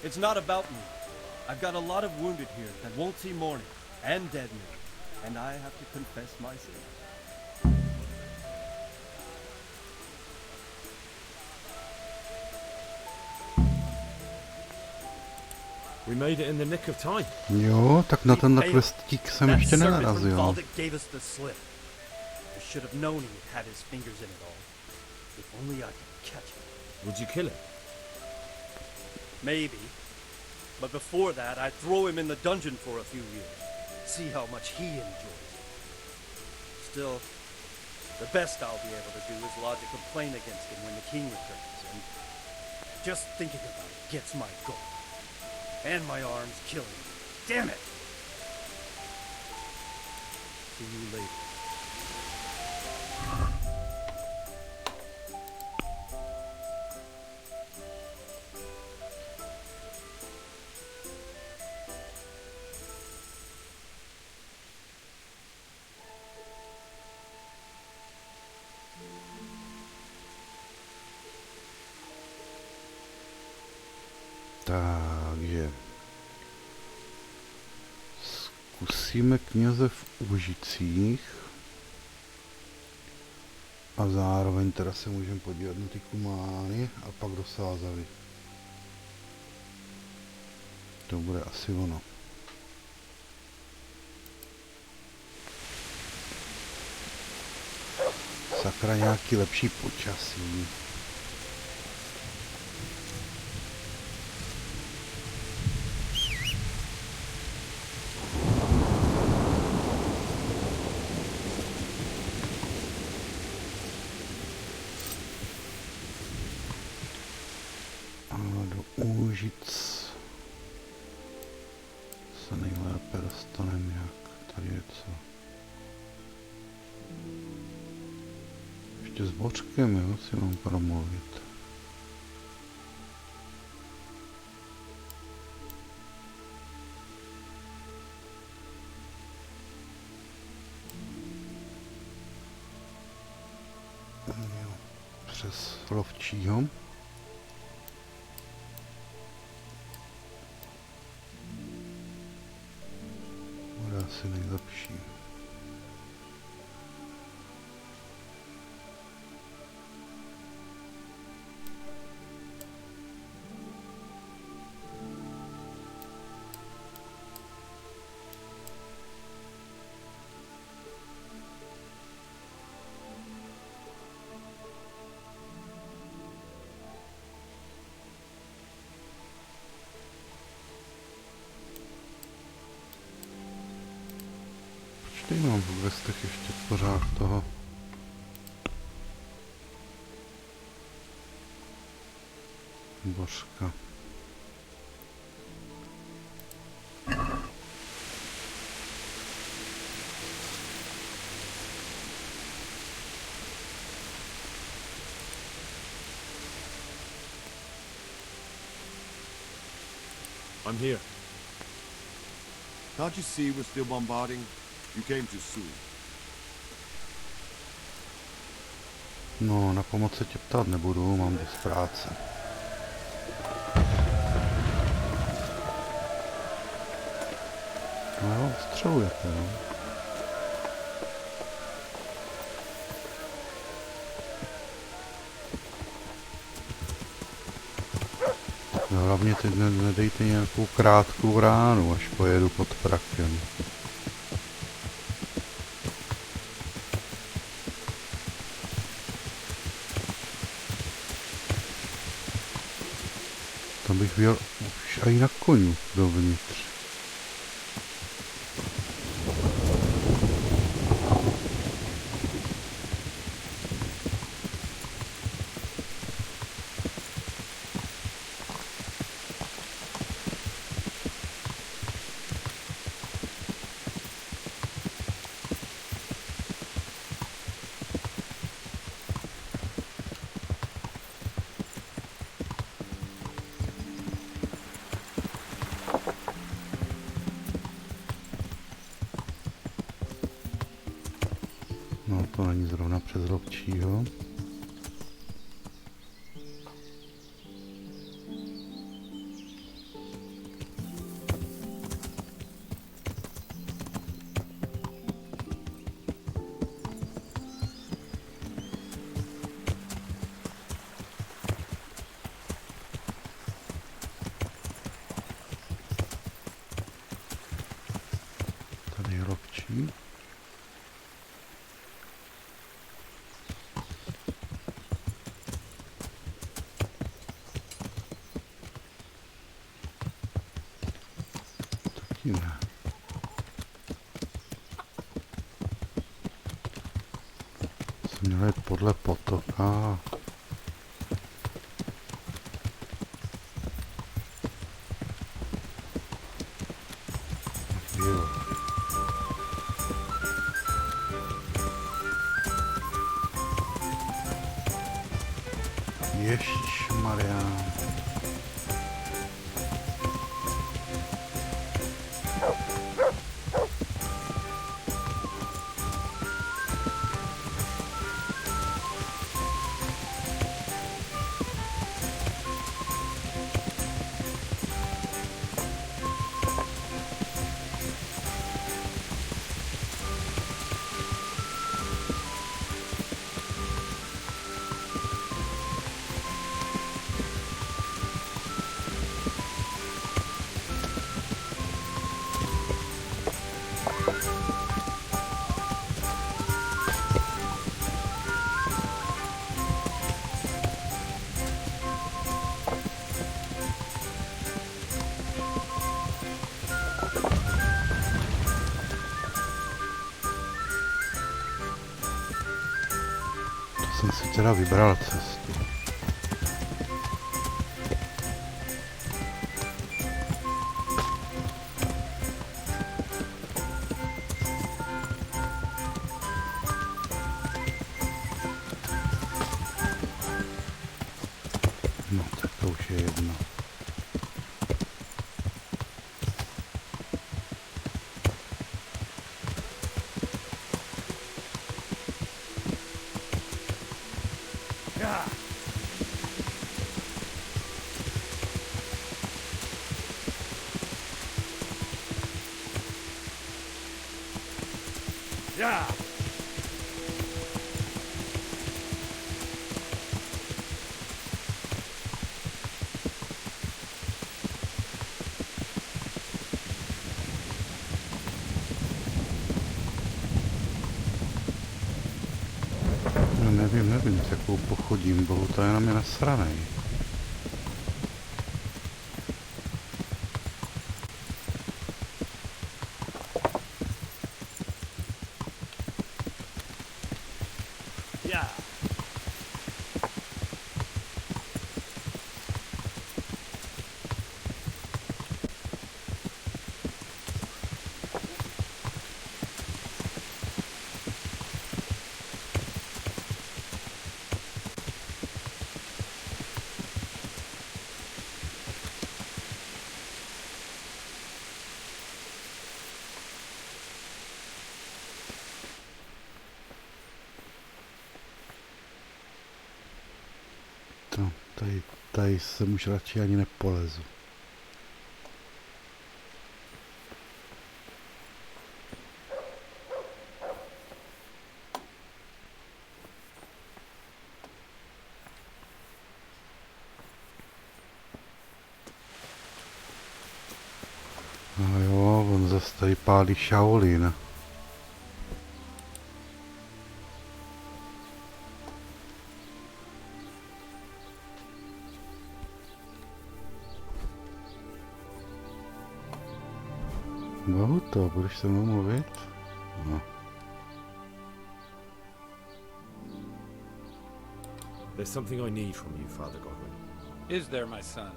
It's not about me. I've got a lot of wounded here that won't see morning, and dead men, and I have to confess my sins. We made it in the nick of time. Jo, tak na ten questík jsem ještě nenarazil. Gave us the slip. I should have known he had his fingers in it all. If only I could catch him. Would you kill him? Maybe. But before that, I'd throw him in the dungeon for a few years. See how much he enjoys it. Still, the best I'll be able to do is lodge a complaint against him when the king returns, and just thinking about it gets my goat. And my arm's killing me. Damn it! See you later. Takže zkusíme kněze v Užicích a zároveň teda se můžeme podívat na ty kumány a pak do Sázavy. To bude asi ono. Sakra, nějaký lepší počasí. A do Úžic se nejlépe dostaneme jak. Tady je co? Ještě s Bočkem, jo, si mám promluvit. Jo, přes Lovčího. Bude asi nejlepší. Tady mám v vestech ještě pořád toho. Božka. I'm here. Can't you see we're still bombarding? You came too soon. No, na pomoc se tě ptát nebudu, mám dost práce. No jo, střelujete, no. No, hlavně teď nedejte nějakou krátkou ránu, až pojedu pod prakem. Tam bych vyjel už i na koniu dovnitř. No, to není zrovna přes Lovčího. Tady je Lovčí. Ne. Jsem měl jít podle potoka. Jo. Ježišmarja. teda vybral cestu. No, tak to už je jedno. No, nevím, s jakou pochodím, bohu, to je na mě nasranej. No, tady sem už radši ani nepolezu. No jo, on zase tady pálí Shaolin. Bohu to, budeš se mnou mluvit? No. There's something I need from you, Father Godwin. Is there, my son?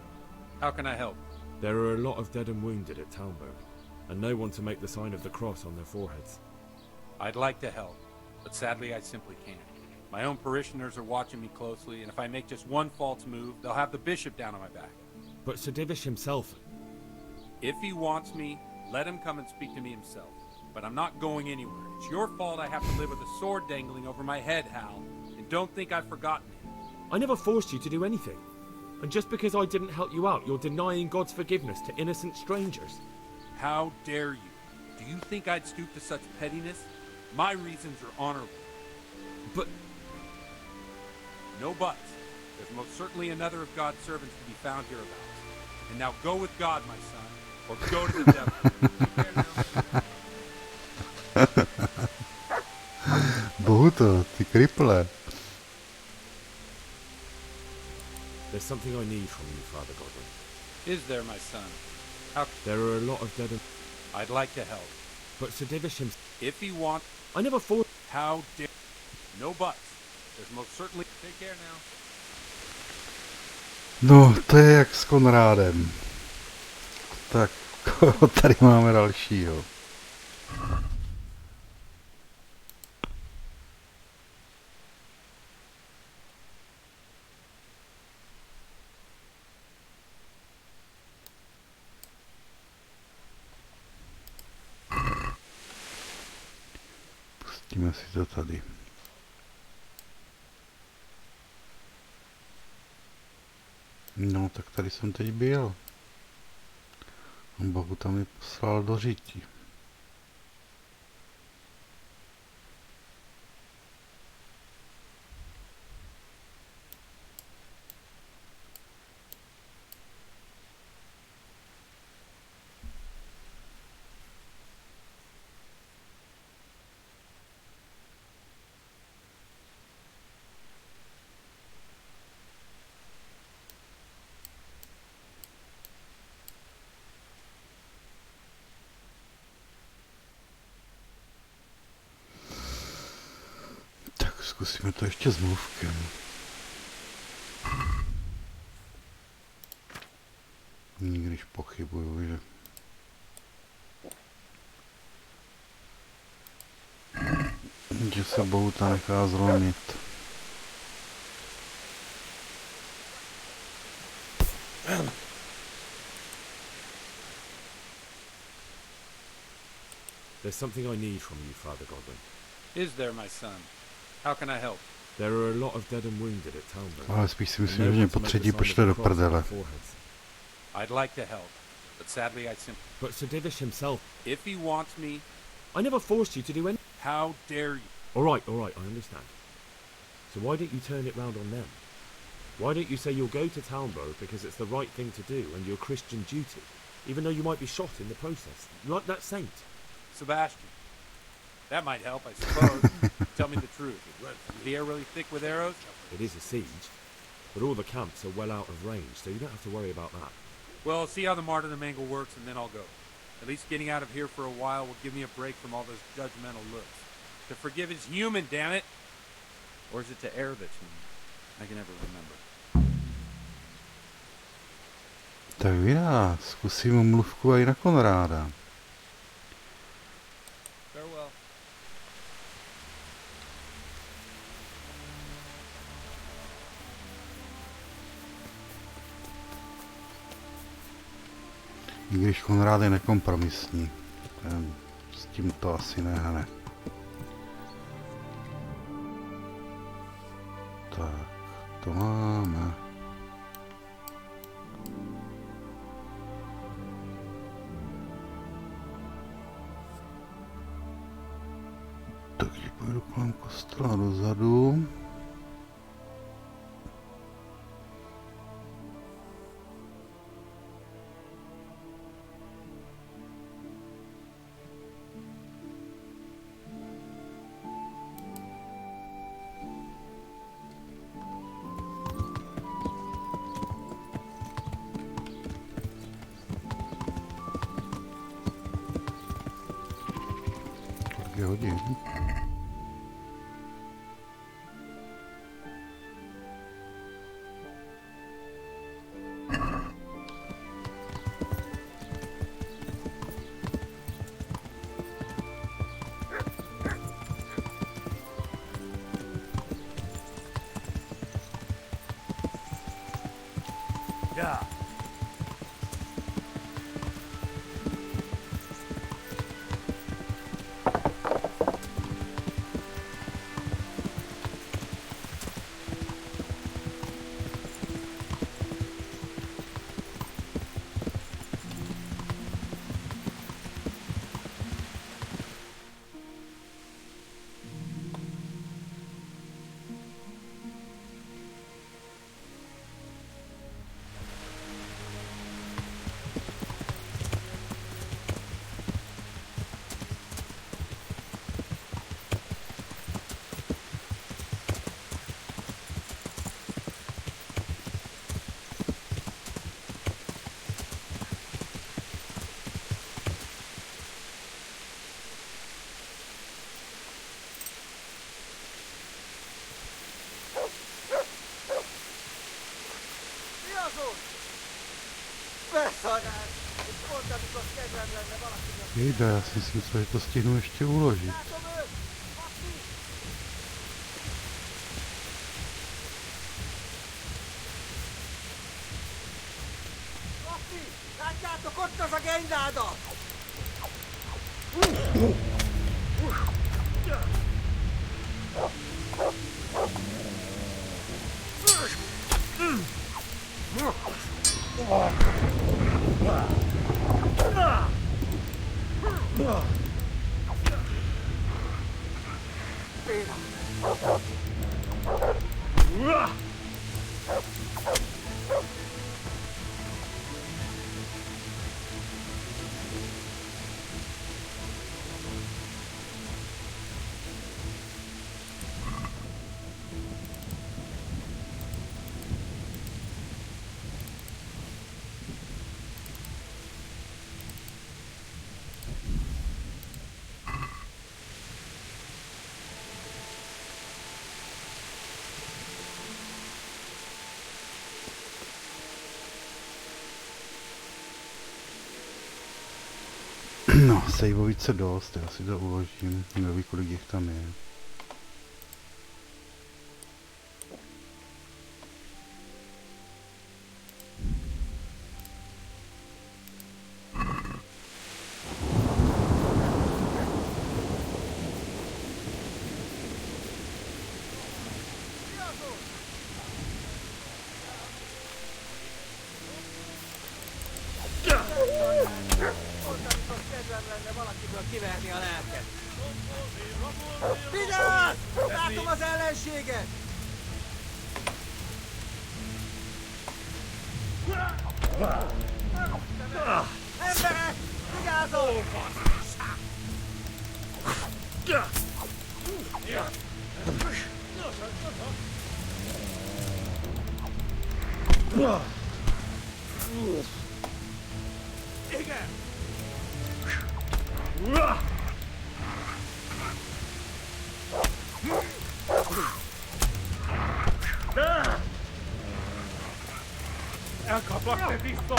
How can I help? There are a lot of dead and wounded at Talmberg, and no one to make the sign of the cross on their foreheads. I'd like to help, but sadly I simply can't. My own parishioners are watching me closely, and if I make just one false move, they'll have the bishop down on my back. But Sir Divish himself... If he wants me, let him come and speak to me himself. But I'm not going anywhere. It's your fault I have to live with a sword dangling over my head, Hal. And don't think I've forgotten him. I never forced you to do anything. And just because I didn't help you out, you're denying God's forgiveness to innocent strangers. How dare you? Do you think I'd stoop to such pettiness? My reasons are honorable. But... No buts. There's most certainly another of God's servants to be found hereabouts. And now go with God, my son, or go to the devil. Bohu to, ty kriple. There's something I need from you, Father Godwin. Is there, my son? How... There are a lot of dead and... I'd like to help. But Sir Divish himself... If he wants... I never forced... How dare... No buts. There's most certainly... Take care now. No, to je jak s Konrádem. Tak, tady máme dalšího. Pustíme si to tady. No, tak tady jsem teď byl. Bohu tam mi poslal do řití. zkusíme to ještě s mluvkem. Když pochybuju, že se Bouta nechá zlomit. There's something I need from you, Father Godwin. Is there, my son? How can I help? There are a lot of dead and wounded at Talmberg. Ale spíš si myslím, že mě po třetí pošle do prdele. I'd like to help, but sadly I simply... But Sir Divish himself... If he wants me... I never forced you to do anything. How dare you? All right, I understand. So why don't you turn it round on them? Why don't you say you'll go to Talmberg because it's the right thing to do and your Christian duty, even though you might be shot in the process, like that saint? Sebastian. That might help, I suppose. Tell me the truth. Is the air really thick with arrows? It is a siege, but all the camps are well out of range, so you don't have to worry about that. Well, see how the martyrdom angle works, and then I'll go. At least getting out of here for a while will give me a break from all those judgmental looks. To forgive is human, damn it! Or is it to err that's human? I can never remember. Tak já zkusím mluvku i na Konráda. Farewell. I když Konrád je nekompromisní. S tím to asi nehne. Tak, to máme. Takže půjdu kolem kostela dozadu. Hodin. Yeah. Jejda, já jsem si myslel, že to stihnu ještě uložit. No, sejvovice dost, já si to uložím, neví, kolik jich tam je. Kiverni a lelket. Vigyázz! Látom az ellenséget! Emberek! Vigyázzon! Igen! Elkaplak, te pisztol!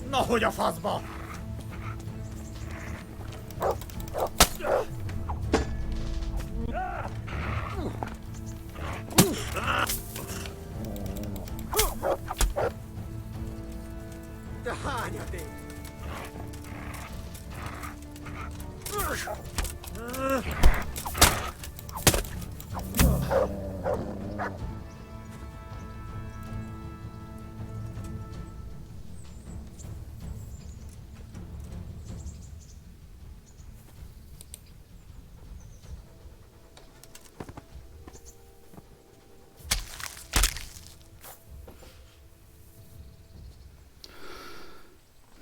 Na, hogy a faszba! De hányadék!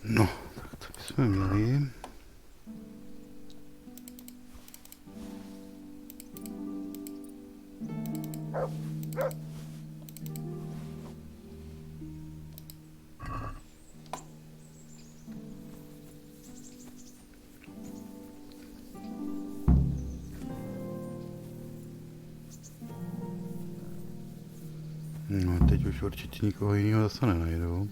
No, tak to bychom měli. No, teď už určitě nikoho jiného zase nenajdu.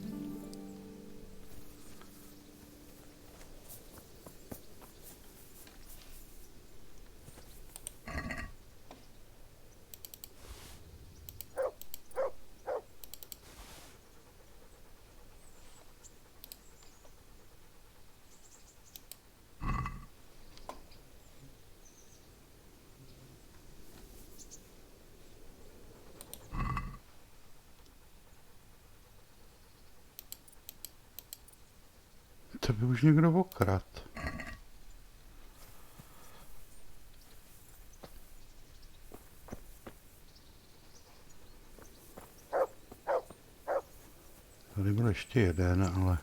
To by už někdo okrad. Tady byl ještě jeden, ale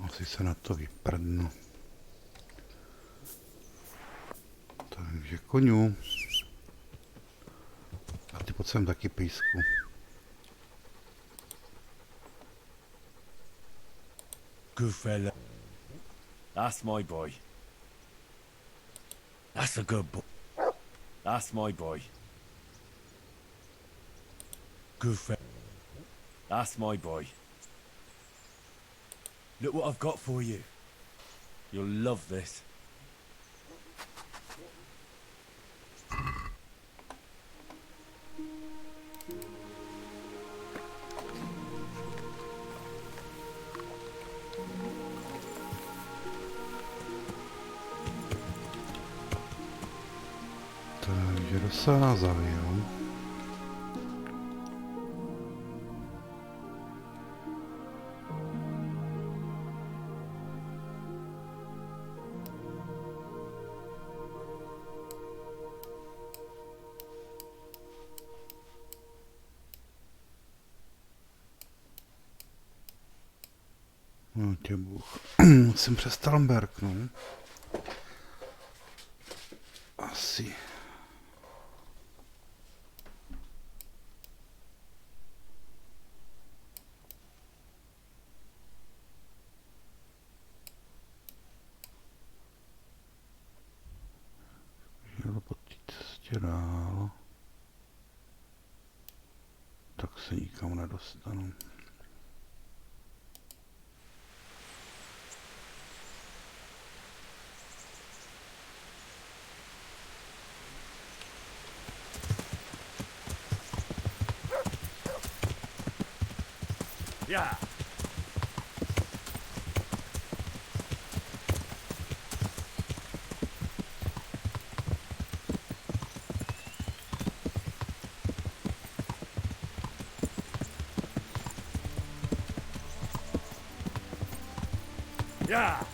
asi se na to vyprdnu. Takže koňu. A ty pojď sem taky, pejsku. Good fella. That's my boy. That's a good boy. That's my boy. Good fella. That's my boy. Look what I've got for you. You'll love this. Takže dosázali, jo. No tě Bůh. Jsem přes Talmberg, no. Asi. Jel po té cestě dál. Tak se nikam nedostanu. Yeah. Yeah.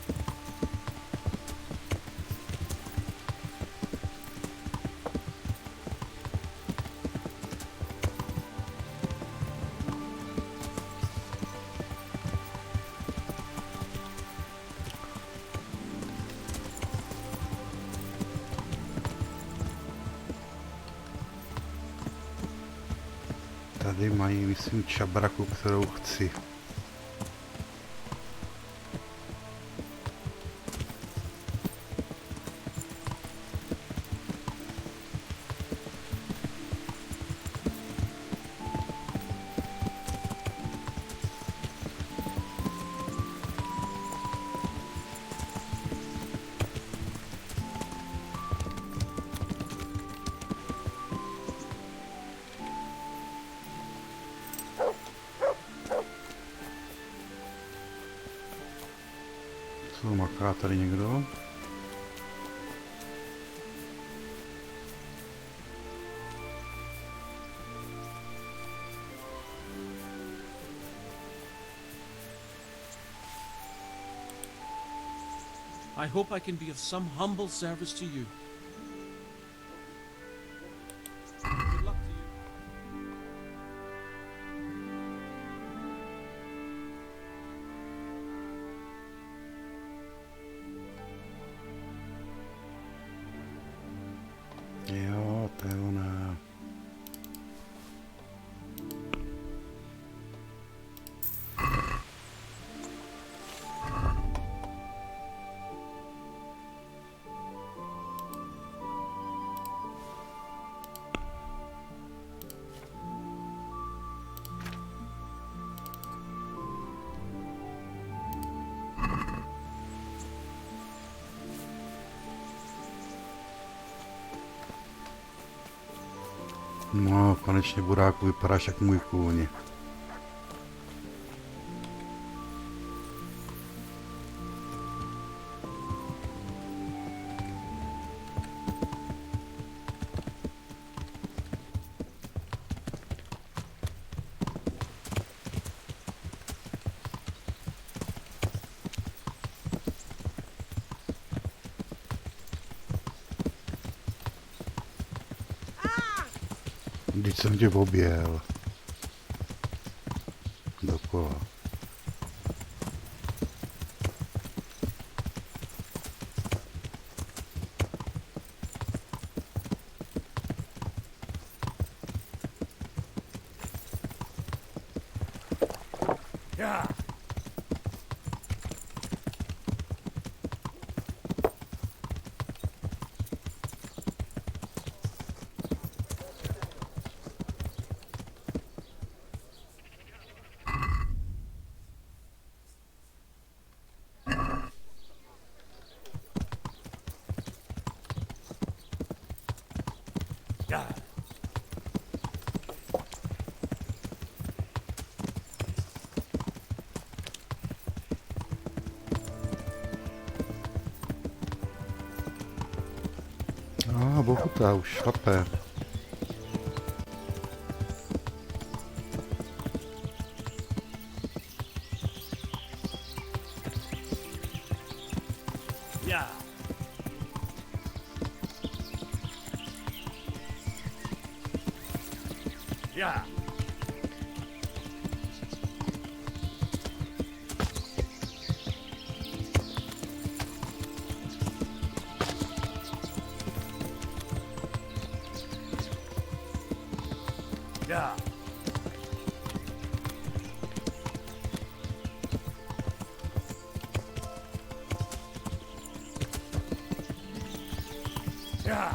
Tady mají, myslím, čabraku, kterou chci. Co maká tady někdo? I hope I can be of some humble service to you. Good luck to you. Jo, to je ona. No, konečně buráku vypadáš jak můj kůň. Vždyť jsem tě objel. Dokola. Yeah. Yeah. Bohuta už šlape. Yeah. Yeah. Yeah. Yeah.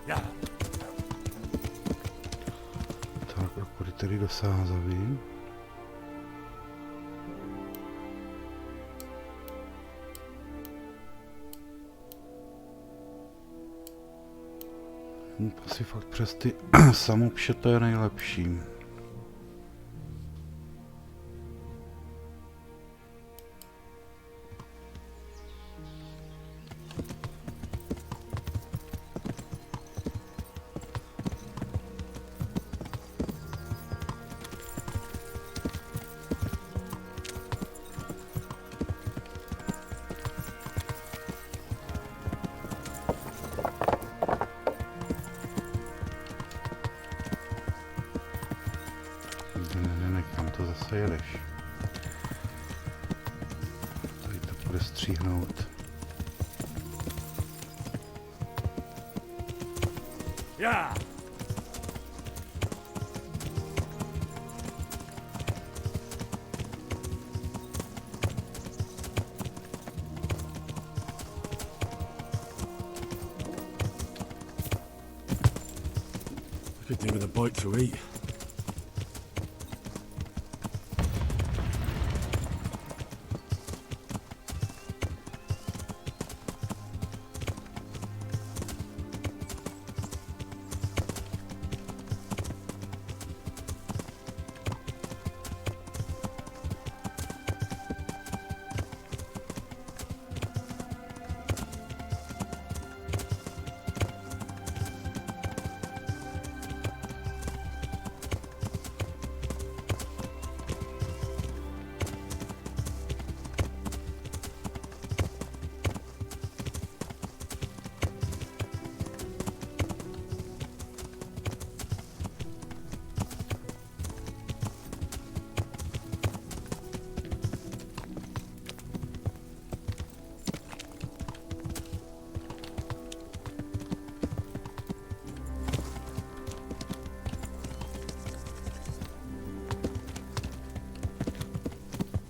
Yeah. Tak a kudy tedy do Sázavy? Asi fakt přes ty samopše to je nejlepší. Ne, kam to zase jedeš? Tady to bude stříhnout. Yeah. I could do with a bite to eat.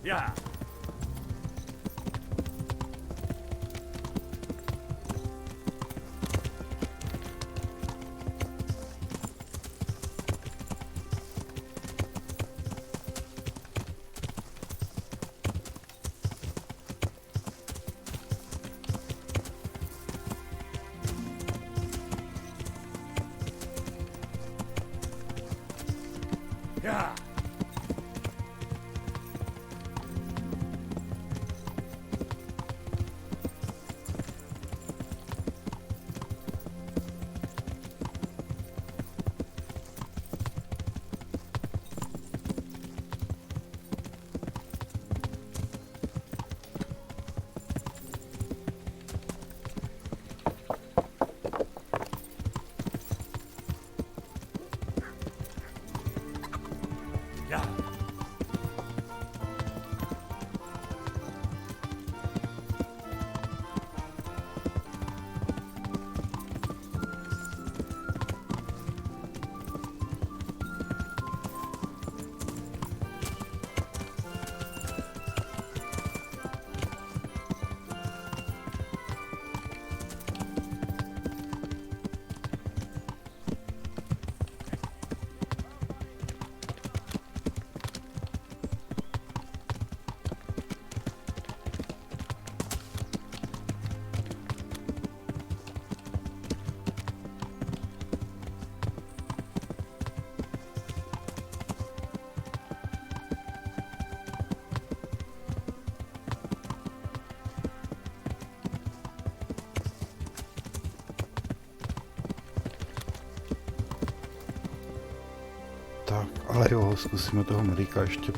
Yeah. Yeah. Yeah. Tak, ale jo, zkusíme toho medika ještě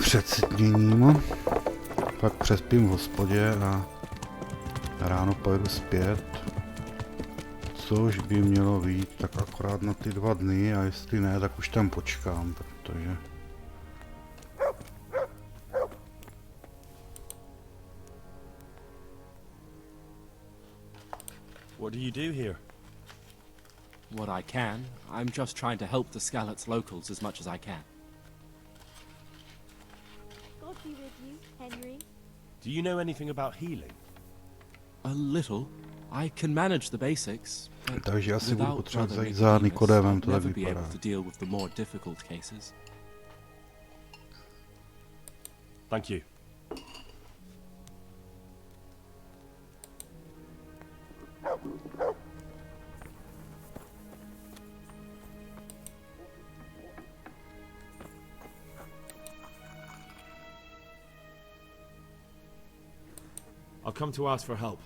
před sitněním. Pak přespím v hospodě a ráno pojedu zpět. což by mělo být tak akorát na ty 2 dny a jestli ne, tak už tam počkám, protože... What do you do here? What I can. I'm just trying to help the Skalitz locals as much as I can. God be with you, Henry. Do you know anything about healing? A little. I can manage the basics, but Takže asi budu without potřebovat Brother zajít za Nicodemus, Nikodémem, I'd to tak never be able vypadá. to deal with the more difficult cases. Thank you. I'll come to ask for help.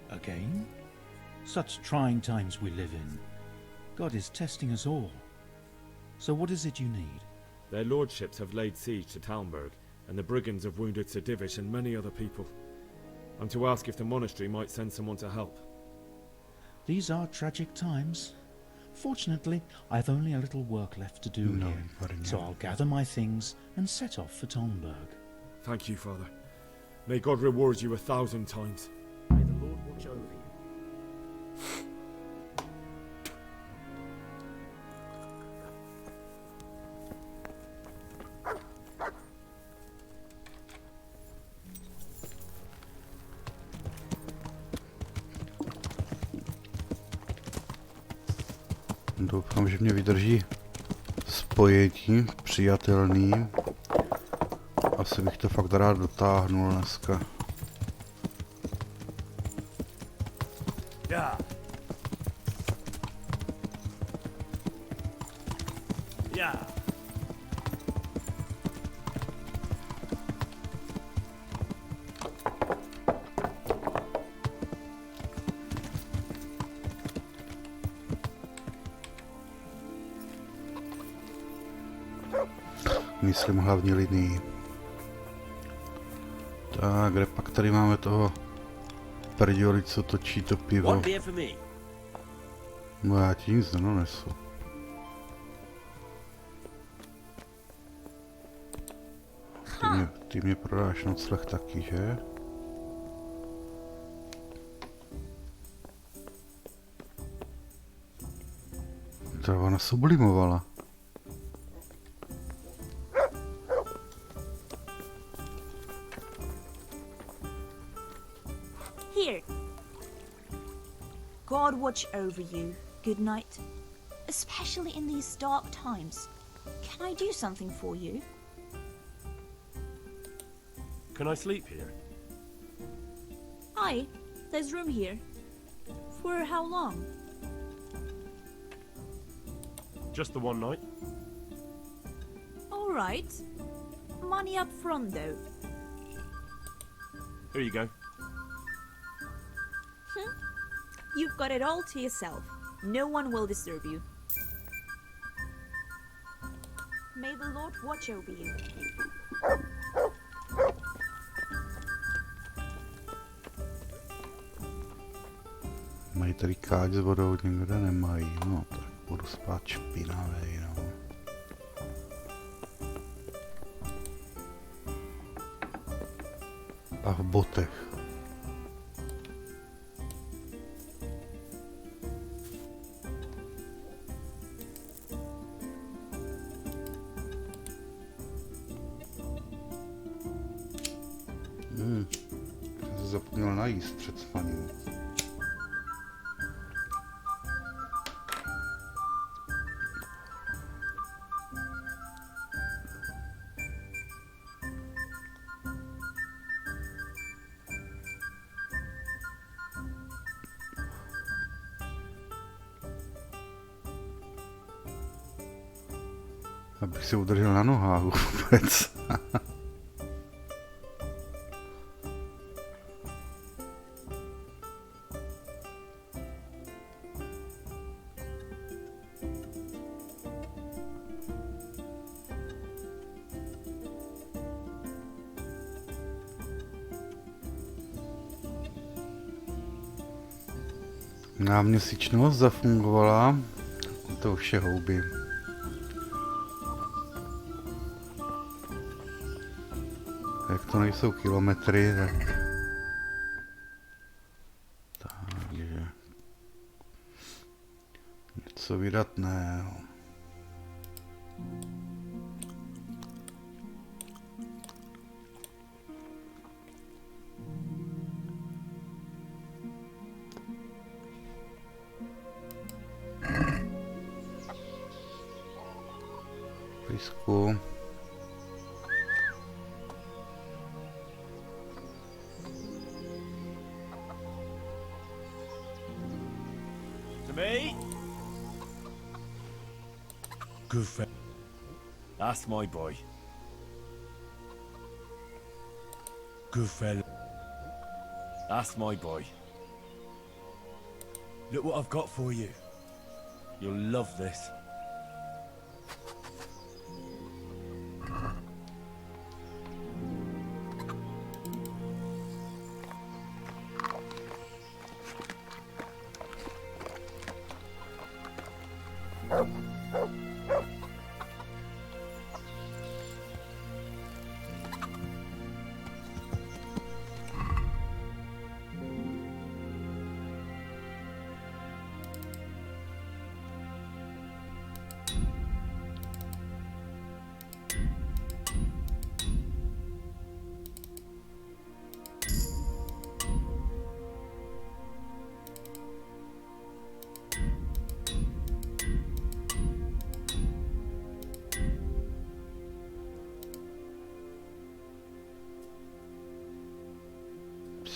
Again? Such trying times we live in. God is testing us all. So what is it you need? Their lordships have laid siege to Talmberg, and the brigands have wounded Sir Divish and many other people. I'm to ask if the monastery might send someone to help. These are tragic times. Fortunately, I've only a little work left to do here, so I'll gather my things and set off for Talmberg. Thank you, Father. May God reward you 1,000 times. May the Lord watch over you. Doufám, že mě vydrží spojení přijatelný. Asi bych to fakt rád dotáhnul dneska. Yeah. Yeah. Myslím hlavní linii. Tak, kde pak tady máme toho prděli, co točí to pivo? No já ti nic nedonesu. Ty mě prodáš nocleh taky, že? To ona sublimovala. Here. God watch over you. Good night. Especially in these dark times. Can I do something for you? Can I sleep here? Aye, there's room here. For how long? Just the one night? All right. Money up front, though. Here you go. You've got it all to yourself. No one will disturb you. May the Lord watch over you. Mají tady káč s vodou, někde nemají. No tak budu spát špinavej, no. A v botech. Jsem se zapomněl najíst před spaním. Abych si udržel na nohách vůbec. Náměsíčnost zafungovala. To už je houby. Jak to nejsou kilometry, tak... Takže... Něco vydatného. Blízku. To me? Good friend. That's my boy. Good fella. That's my boy. Look what I've got for you. You'll love this.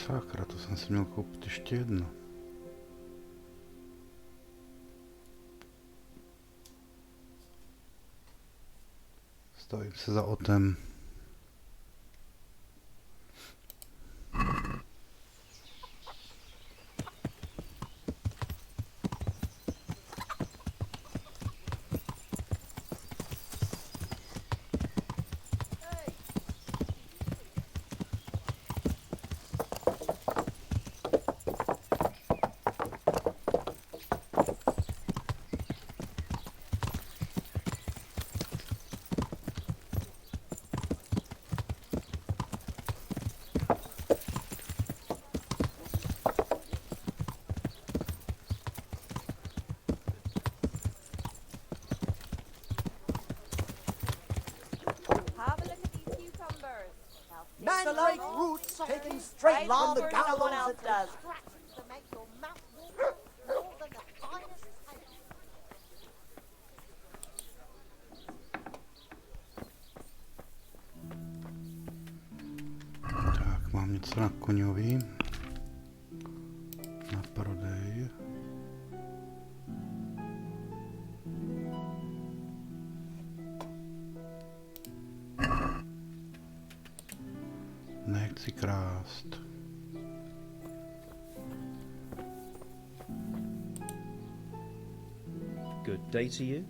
Sakra, to jsem si měl koupit ještě jedno. Stavím se za otem. Man-like roots taken straight from the gallows does. Tak, mám něco na koňovi. Na prodej. Nechci krást. Good day to you.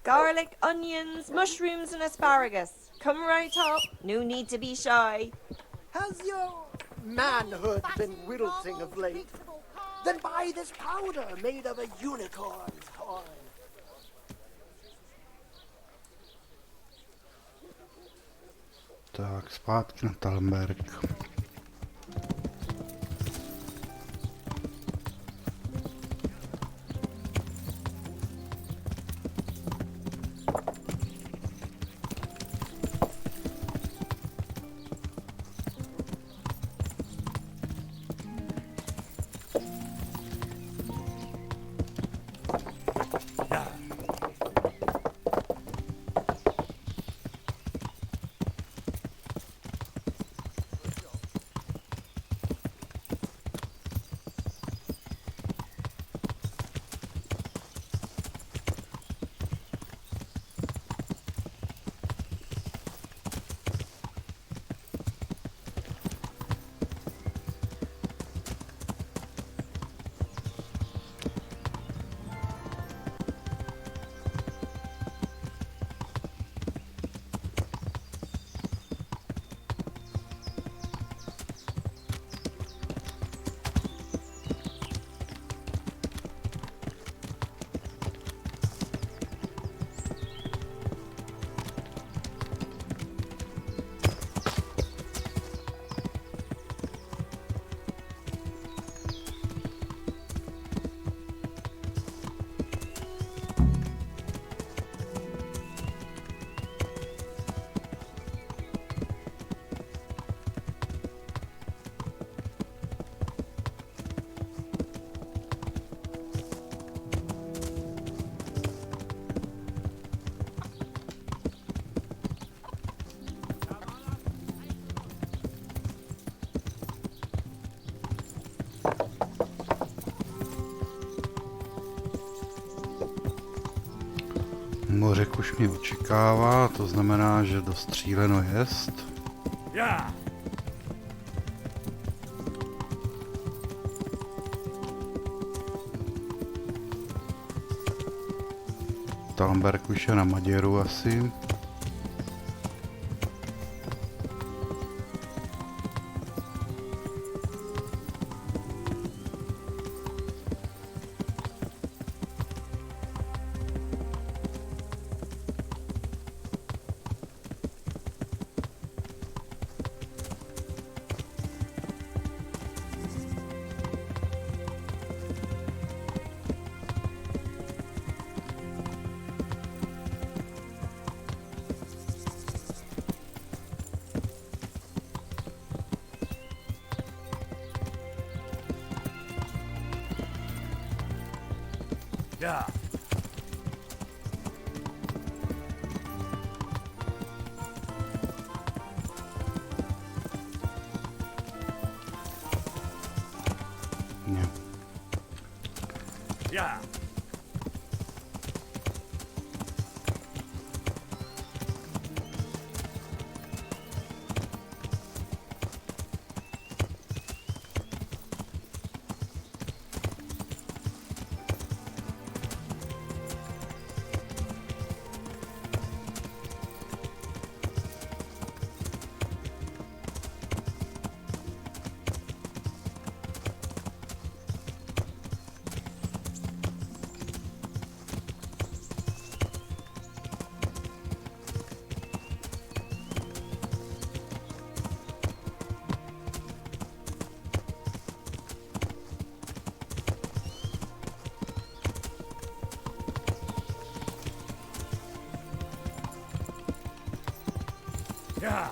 Garlic, onions, mushrooms and asparagus. Come right up. No need to be shy. Has your manhood been wilting of late? Then buy this powder made of a unicorn's horn. Tak, zpátky na Talmberg. Mořek už mě očekává, to znamená, že dostříleno jest. Yeah. Talmberg už je na Maděru asi. Yeah. Ne. Yeah. Yeah.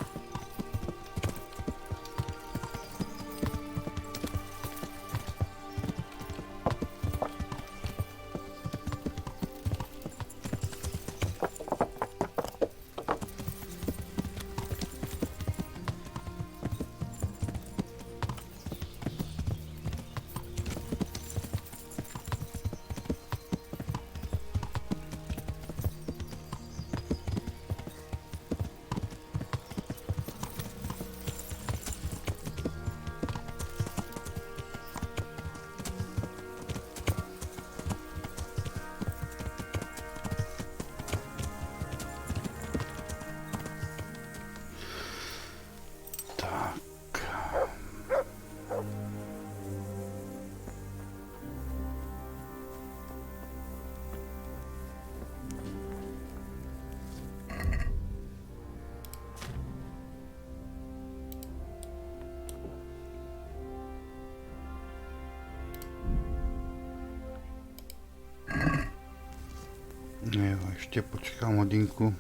Jo, ještě počkám hodinku.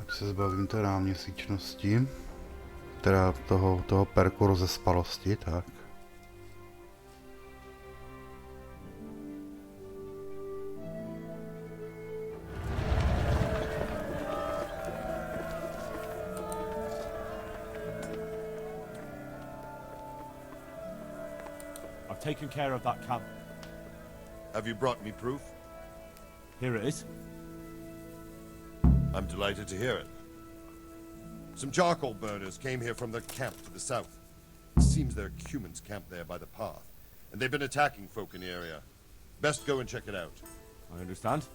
Ať se zbavím té náměsíčnosti. Teda toho perku rozespalosti, tak. I've taken care of that camp. Have you brought me proof? Here it is. I'm delighted to hear it. Some charcoal burners came here from their camp to the south. It seems there are humans camped there by the path, and they've been attacking folk in the area. Best go and check it out. I understand.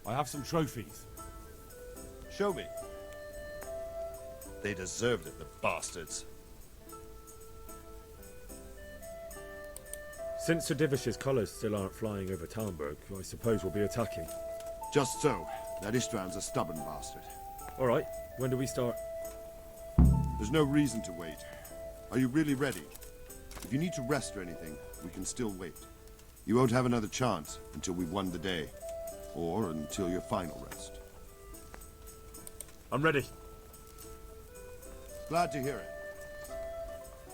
I have some trophies. Show me. They deserved it, the bastards. Since Sir Divish's colours still aren't flying over Talmberg, I suppose we'll be attacking. Just so. That Istvan's a stubborn bastard. All right, when do we start? There's no reason to wait. Are you really ready? If you need to rest or anything, we can still wait. You won't have another chance until we've won the day. Or until your final rest. I'm ready. Glad to hear it.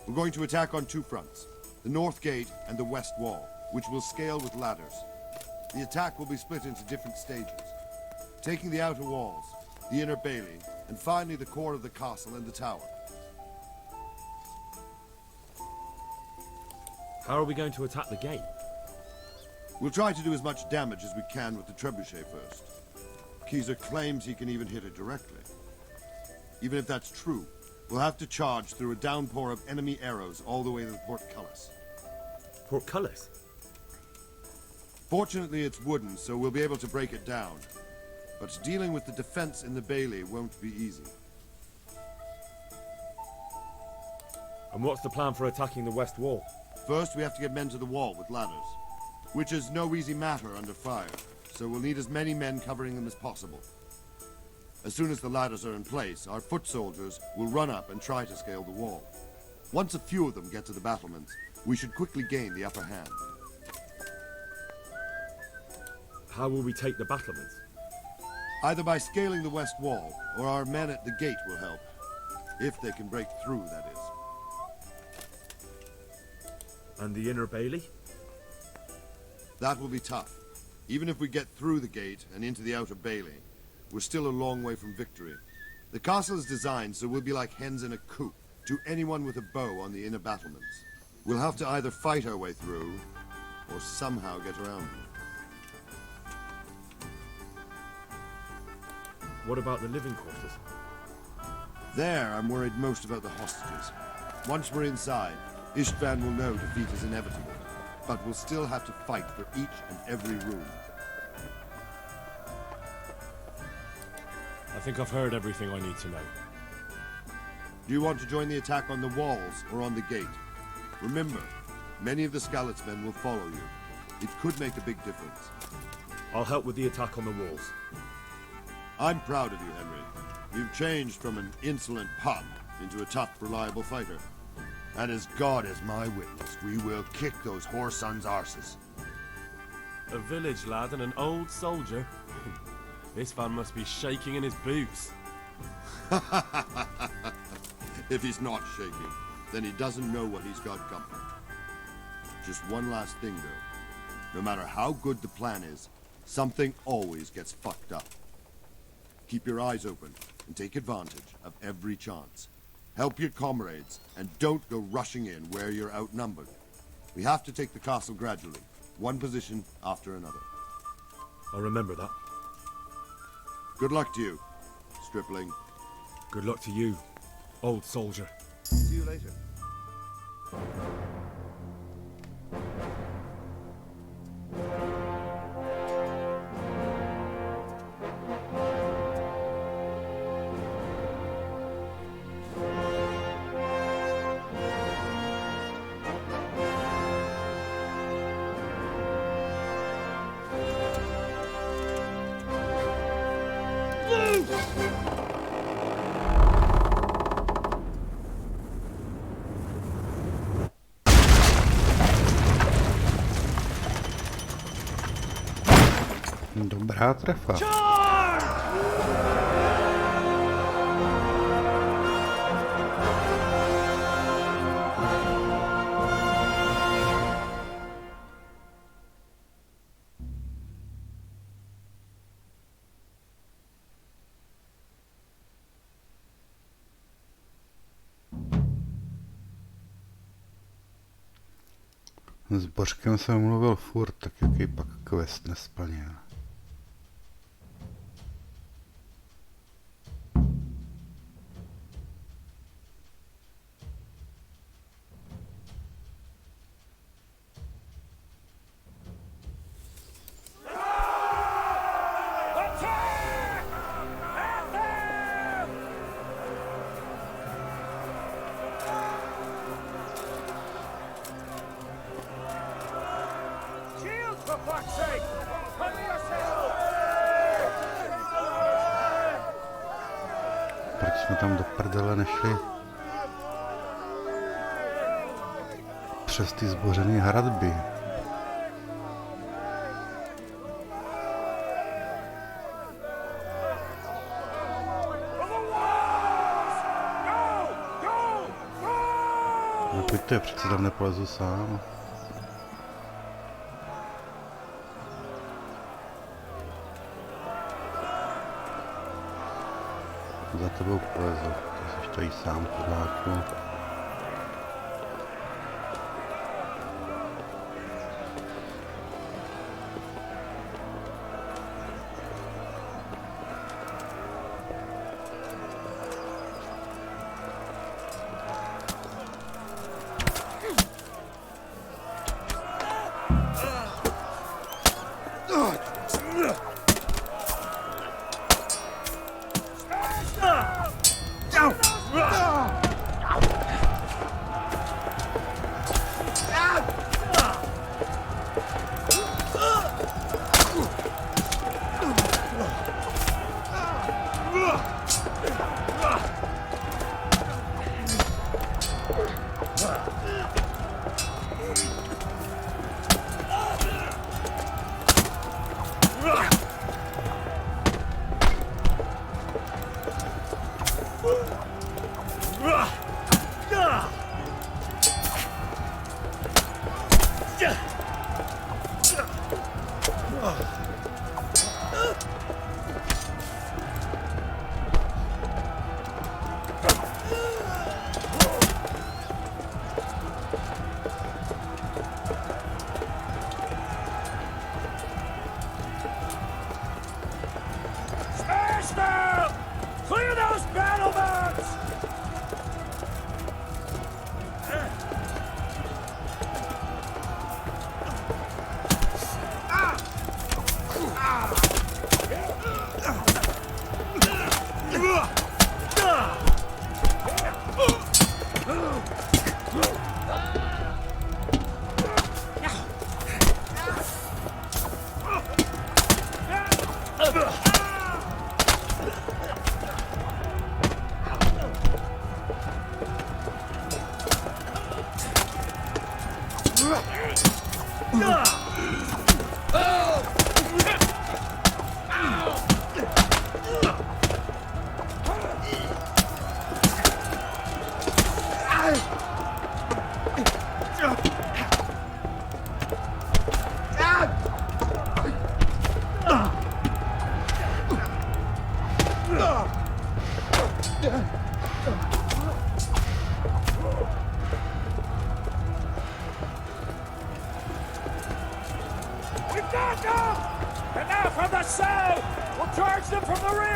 We're going to attack on two fronts. The north gate and the west wall, which will scale with ladders. The attack will be split into different stages. Taking the outer walls, the inner bailey, and finally the core of the castle and the tower. How are we going to attack the gate? We'll try to do as much damage as we can with the trebuchet first. Keezer claims he can even hit it directly. Even if that's true, we'll have to charge through a downpour of enemy arrows all the way to the portcullis. Portcullis? Fortunately, it's wooden, so we'll be able to break it down. But dealing with the defense in the bailey won't be easy. And what's the plan for attacking the west wall? First, we have to get men to the wall with ladders, which is no easy matter under fire, so we'll need as many men covering them as possible. As soon as the ladders are in place, our foot soldiers will run up and try to scale the wall. Once a few of them get to the battlements, we should quickly gain the upper hand. How will we take the battlements? Either by scaling the west wall, or our men at the gate will help. If they can break through, that is. And the inner bailey? That will be tough. Even if we get through the gate and into the outer bailey, we're still a long way from victory. The castle is designed so we'll be like hens in a coop to anyone with a bow on the inner battlements. We'll have to either fight our way through, or somehow get around them. What about the living quarters? There, I'm worried most about the hostages. Once we're inside, Istvan will know defeat is inevitable, but we'll still have to fight for each and every room. I think I've heard everything I need to know. Do you want to join the attack on the walls or on the gate? Remember, many of the Skalitz men will follow you. It could make a big difference. I'll help with the attack on the walls. I'm proud of you, Henry. You've changed from an insolent pup into a tough, reliable fighter. And as God is my witness, we will kick those whore sons' arses. A village lad and an old soldier? This man must be shaking in his boots. If he's not shaking, then he doesn't know what he's got coming. Just one last thing, though. No matter how good the plan is, something always gets fucked up. Keep your eyes open and take advantage of every chance. Help your comrades, and don't go rushing in where you're outnumbered. We have to take the castle gradually, one position after another. I'll remember that. Good luck to you, stripling. Good luck to you, old soldier. See you later. Dobrá trefa. S Božkem jsem mluvil furt, tak jaký pak quest nesplnil. Proč jsme tam do prdele nešli přes ty zbořené hradby? No pojďte, přece tam nepolezu sám. Za tebou polezu, ty jsi tady sám, chudáku. Smash them! Clear those battlements! We've got them! And now from the south! We'll charge them from the rear!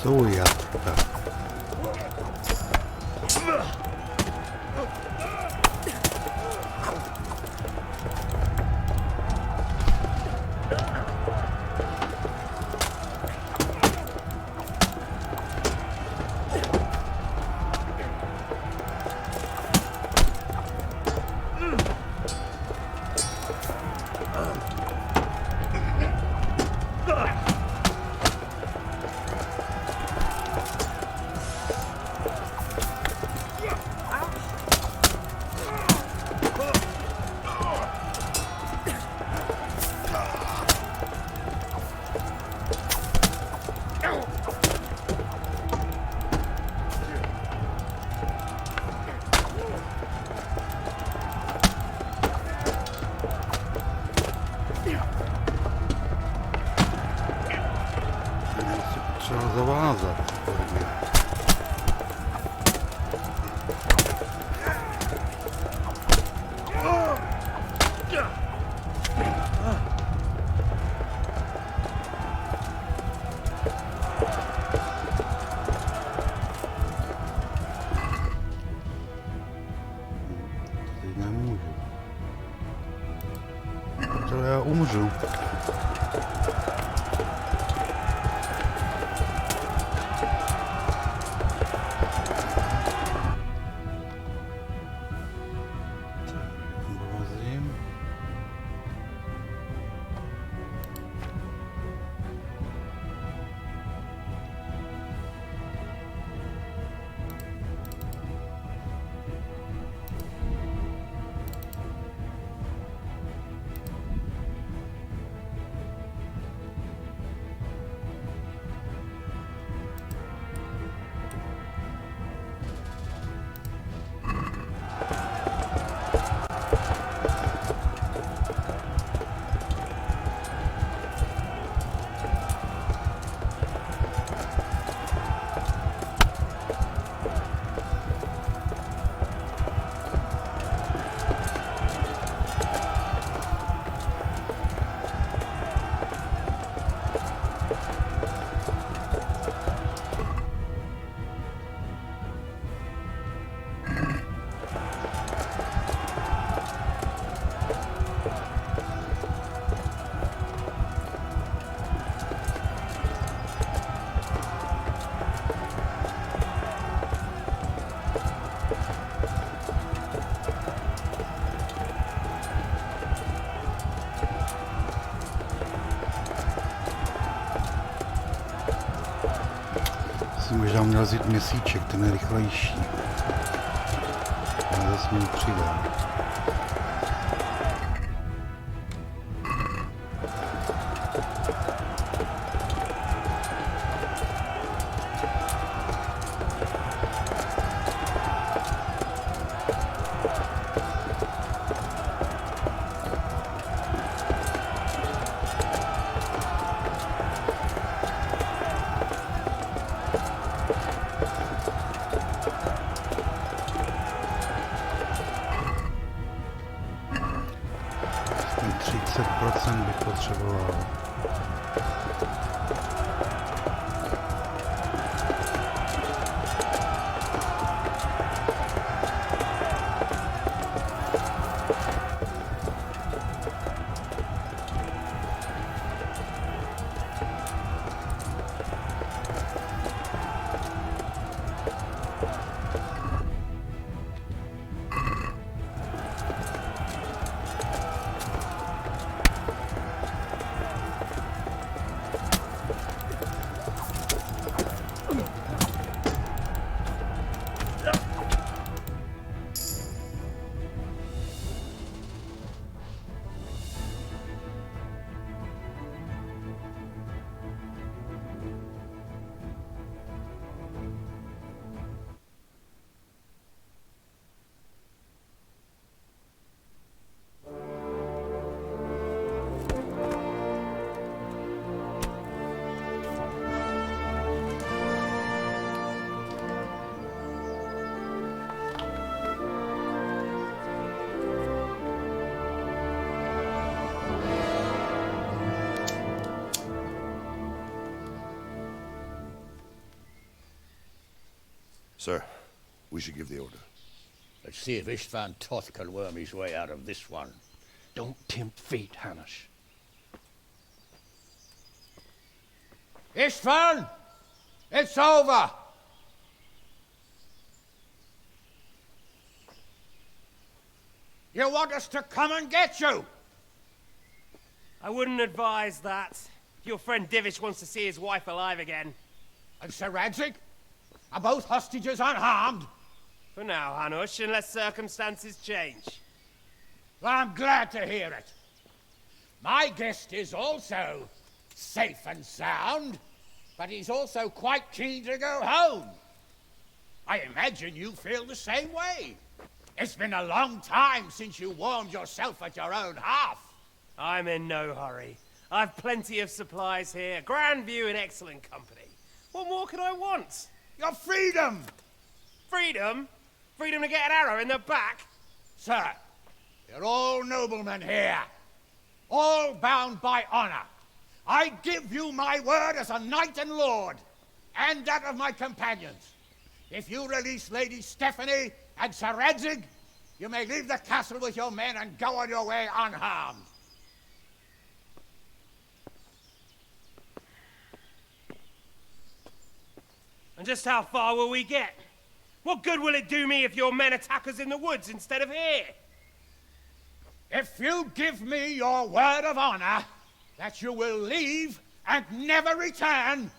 So ja. zavázat. Teď nemůžu. To já umřu. Možná měl vzít měsíček, ten je rychlejší. Ale zase mi přidá. Bych potřeboval. Sir, we should give the order. Let's see if Istvan Toth can worm his way out of this one. Don't tempt fate, Hanish. Istvan! It's over! You want us to come and get you? I wouldn't advise that. Your friend Divish wants to see his wife alive again. And Sir Radzig? Are both hostages unharmed? For now, Hanush, unless circumstances change. Well, I'm glad to hear it. My guest is also safe and sound, but he's also quite keen to go home. I imagine you feel the same way. It's been a long time since you warmed yourself at your own hearth. I'm in no hurry. I've plenty of supplies here, grand view in excellent company. What more can I want? Your freedom! Freedom? Freedom to get an arrow in the back? Sir, you're all noblemen here. All bound by honor. I give you my word as a knight and lord, and that of my companions. If you release Lady Stephanie and Sir Radzig, you may leave the castle with your men and go on your way unharmed. And just how far will we get? What good will it do me if your men attack us in the woods instead of here? If you give me your word of honor that you will leave and never return,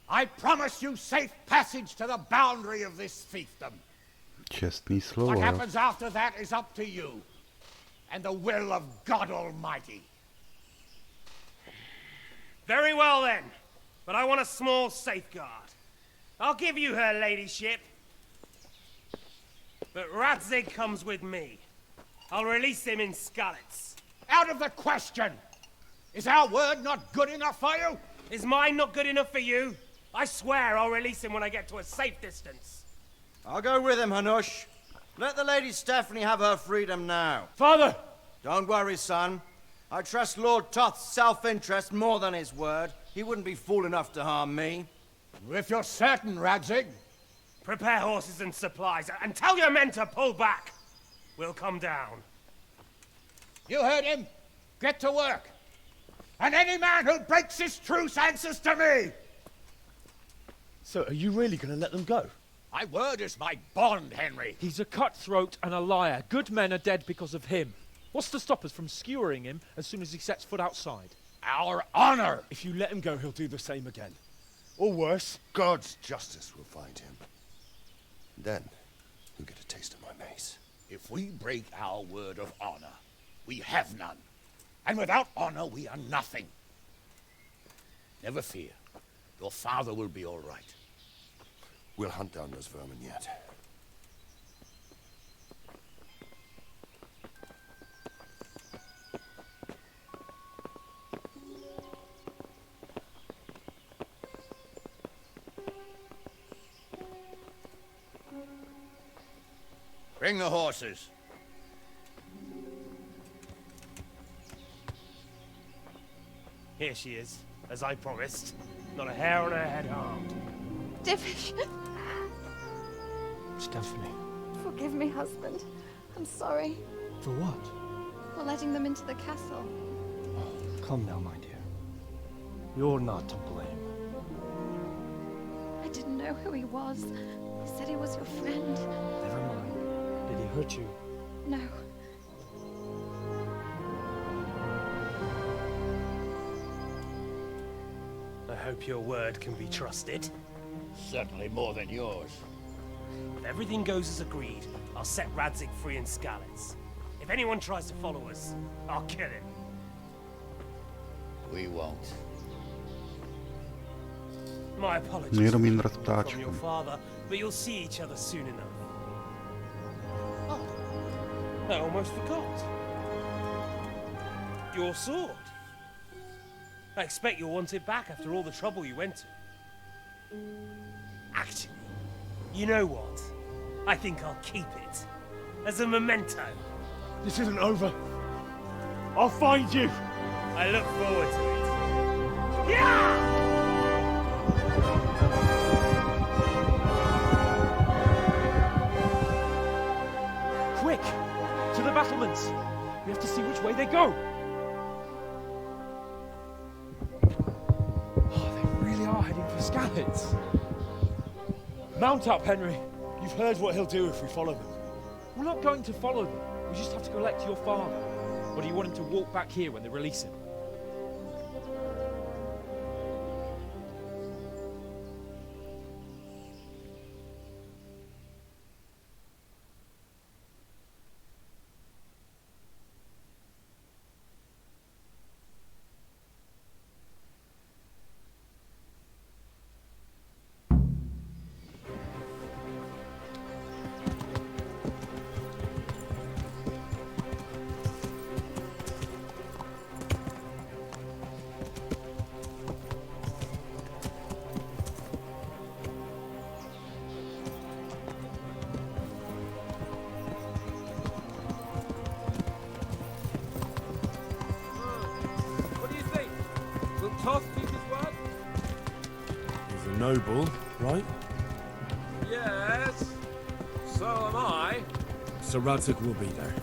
I promise you safe passage to the boundary of this fiefdom. Čestný slovo. What happens after that is up to you and the will of God Almighty. Very well then, but I want a small safeguard. I'll give you her ladyship, but Radzig comes with me. I'll release him in Skalitz. Out of the question! Is our word not good enough for you? Is mine not good enough for you? I swear I'll release him when I get to a safe distance. I'll go with him, Hanush. Let the Lady Stephanie have her freedom now. Father! Don't worry, son. I trust Lord Toth's self-interest more than his word. He wouldn't be fool enough to harm me. If you're certain, Radzig. Prepare horses and supplies, and tell your men to pull back. We'll come down. You heard him. Get to work. And any man who breaks this truce answers to me. So are you really going to let them go? My word is my bond, Henry. He's a cutthroat and a liar. Good men are dead because of him. What's to stop us from skewering him as soon as he sets foot outside? Our honor! If you let him go, he'll do the same again. Or worse. God's justice will find him. Then, you'll get a taste of my mace. If we break our word of honor, we have none. And without honor, we are nothing. Never fear. Your father will be all right. We'll hunt down those vermin yet. Bring the horses. Here she is, as I promised. Not a hair on her head harmed. Divish! Stephanie. Forgive me, husband. I'm sorry For what? for letting them into the castle. Come now, my dear. You're not to blame. I didn't know who he was. He said he was your friend. Never mind. Did he hurt you? No. I hope your word can be trusted. Certainly more than yours. If everything goes as agreed, I'll set Radzig free in Skalitz. If anyone tries to follow us, I'll kill him. We won't. My apologies Jenom jen from ptáčkům. your father, but you'll see each other soon enough. Oh, I almost forgot. Your sword. I expect you'll want it back after all the trouble you went to. Actually, you know what? I think I'll keep it. As a memento. This isn't over. I'll find you. I look forward to it. Yeah! Quick! To the battlements! We have to see which way they go! Oh, they really are heading for Skalitz. Mount up, Henry. You've heard what he'll do if we follow them. We're not going to follow them. We just have to collect your father. Or do you want him to walk back here when they release him? Toth keep his word? He's a noble, right? Yes. So am I. Sir Radzig will be there.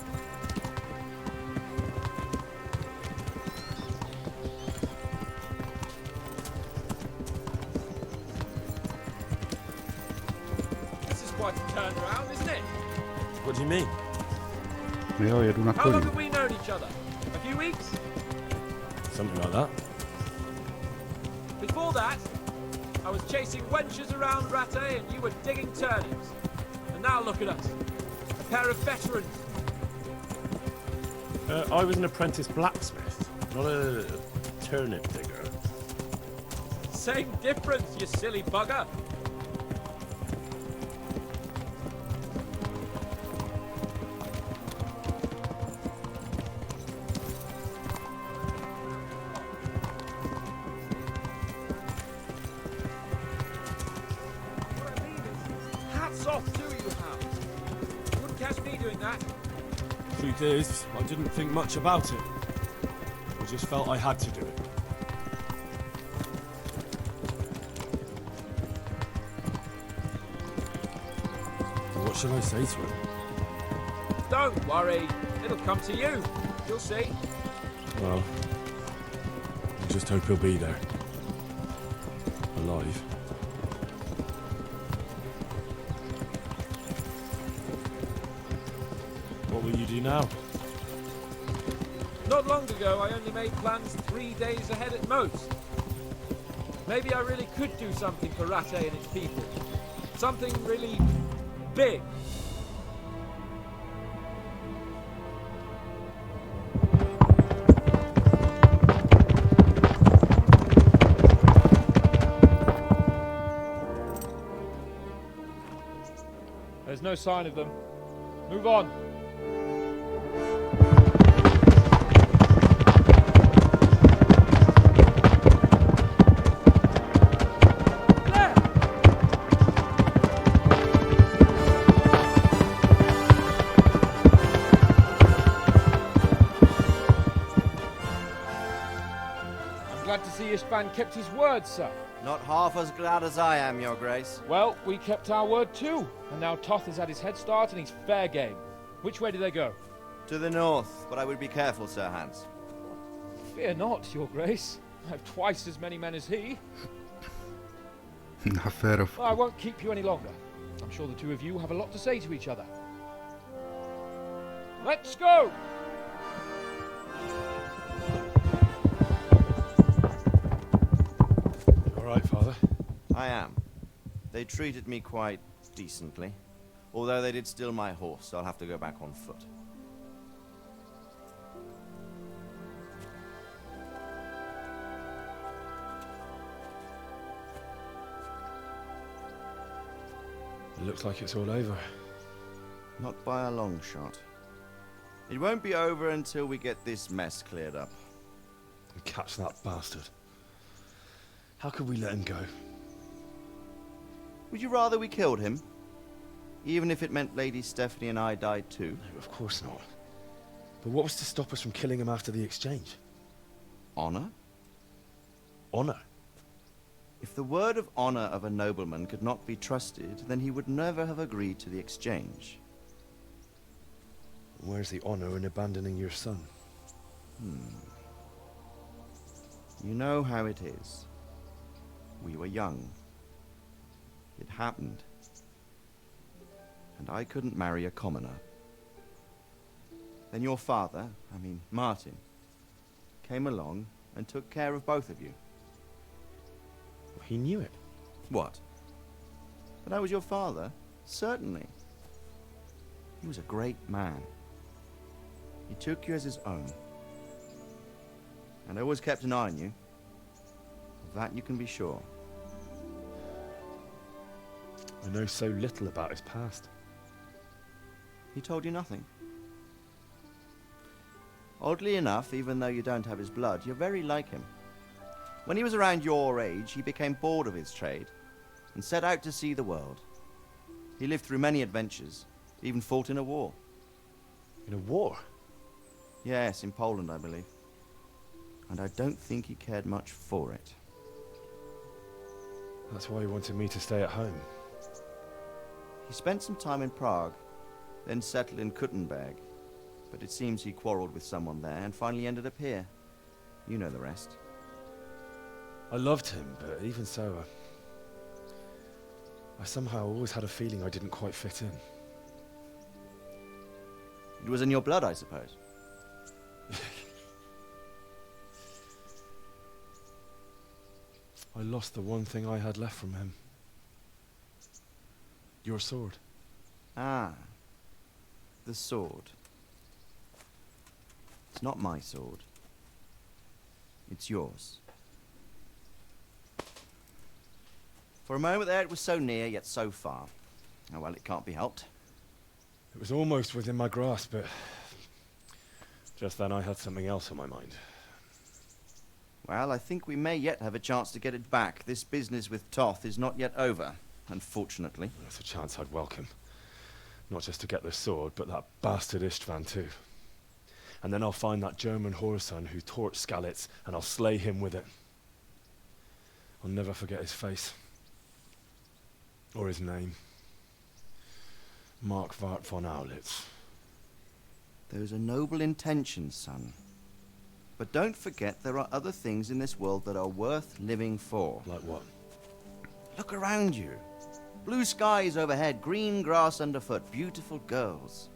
This is quite a turnaround, isn't it? What do you mean? Jo, jedu na How long koni. have we known each other? A few weeks? Something like that. Before that, I was chasing wenches around Rattay and you were digging turnips. And now look at us. A pair of veterans. I was an apprentice blacksmith, not a turnip digger. Same difference, you silly bugger. What I mean is, hats off to you, House. You wouldn't catch me doing that. Truth is, I didn't think much about it. I just felt I had to do it. What should I say to him? Don't worry. It'll come to you. You'll see. Well, I just hope he'll be there. Alive. What will you do now? Not long ago, I only made plans 3 days ahead at most. Maybe I really could do something for Rattay and its people. Something really big. There's no sign of them. Move on. I'm glad to see Ishban kept his word, sir. Not half as glad as I am, Your Grace. Well, we kept our word too, and now Toth has had his head start and he's fair game. Which way do they go? To the north, but I would be careful, Sir Hans. Fear not, Your Grace. I have twice as many men as he. Na férovku. Well, I won't keep you any longer. I'm sure the two of you have a lot to say to each other. Let's go! All right, Father. I am. They treated me quite decently. Although they did steal my horse, so I'll have to go back on foot. It looks like it's all over. Not by a long shot. It won't be over until we get this mess cleared up. And catch that bastard. How could we let him go? Would you rather we killed him? Even if it meant Lady Stephanie and I died too? No, of course not. But what was to stop us from killing him after the exchange? Honor? Honor? If the word of honor of a nobleman could not be trusted, then he would never have agreed to the exchange. Where's the honor in abandoning your son? You know how it is. We were young. It happened. And I couldn't marry a commoner. Then your father, Martin, came along and took care of both of you. He knew it. What? That I was your father? Certainly. He was a great man. He took you as his own. And always kept an eye on you. Of that you can be sure. I know so little about his past. He told you nothing. Oddly enough, even though you don't have his blood, you're very like him. When he was around your age, he became bored of his trade and set out to see the world. He lived through many adventures, even fought in a war. In a war? Yes, in Poland, I believe. and I don't think he cared much for it. That's why he wanted me to stay at home. He spent some time in Prague, then settled in Kuttenberg, but it seems he quarreled with someone there and finally ended up here. You know the rest. I loved him, but even so, I somehow always had a feeling I didn't quite fit in. It was in your blood, I suppose. I lost the one thing I had left from him. Your sword. Ah. The sword. It's not my sword. It's yours. For a moment there it was so near, yet so far. Oh well, it can't be helped. It was almost within my grasp, but just then I had something else on my mind. Well, I think we may yet have a chance to get it back. This business with Toth is not yet over, unfortunately. That's a chance I'd welcome. Not just to get the sword, but that bastard Istvan too. And then I'll find that German whoreson who torched Skalitz, and I'll slay him with it. I'll never forget his face. Or his name. Mark Vart von Aulitz. Those are noble intentions, son. But don't forget there are other things in this world that are worth living for. Like what? Look around you. Blue skies overhead, green grass underfoot, beautiful girls.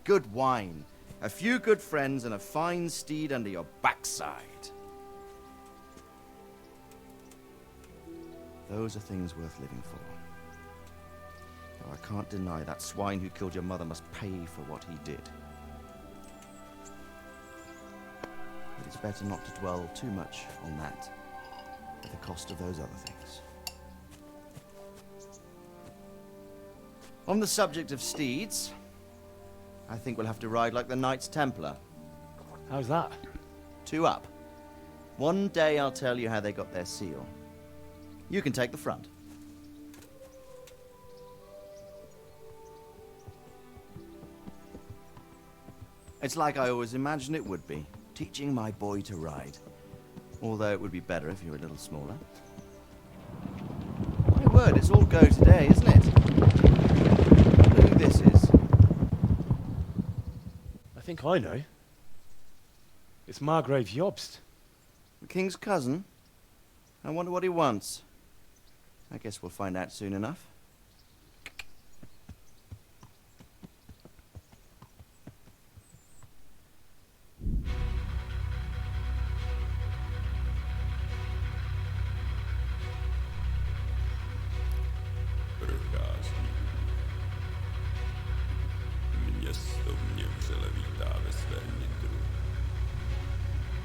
Good wine, a few good friends, and a fine steed under your backside. Those are things worth living for. Though I can't deny that swine who killed your mother must pay for what he did. But it's better not to dwell too much on that, at the cost of those other things. On the subject of steeds, I think we'll have to ride like the Knights Templar. How's that? 2 up. One day I'll tell you how they got their seal. You can take the front. It's like I always imagined it would be, teaching my boy to ride. Although it would be better if you were a little smaller. My word, it's all go today, isn't it? I wonder who this is. I think I know. It's Margrave Jobst. The king's cousin? I wonder what he wants. I guess we'll find out soon enough.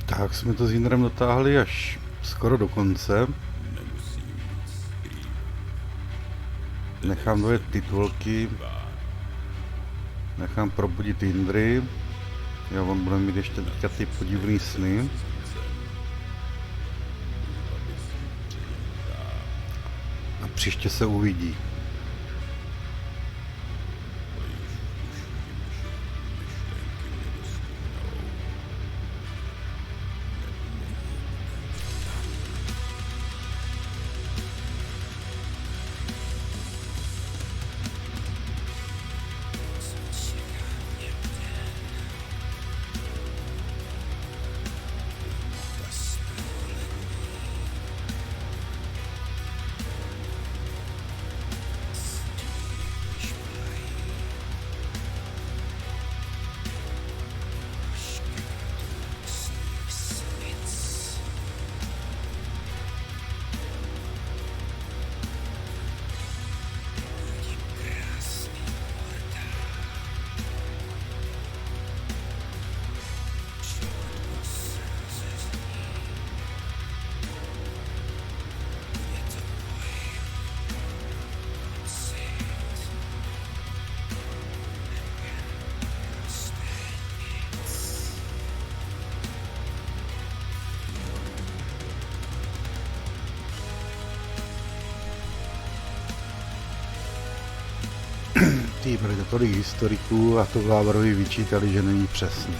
Tak jsme to s Jindrem dotáhli až skoro do konce. Nechám dojet titulky. Nechám probudit Jindry. Jo, on bude mít ještě teďka ty podivný sny. A příště se uvidí. Byli to tolik historiků a to Vlávarovi vyčítali, že není přesný.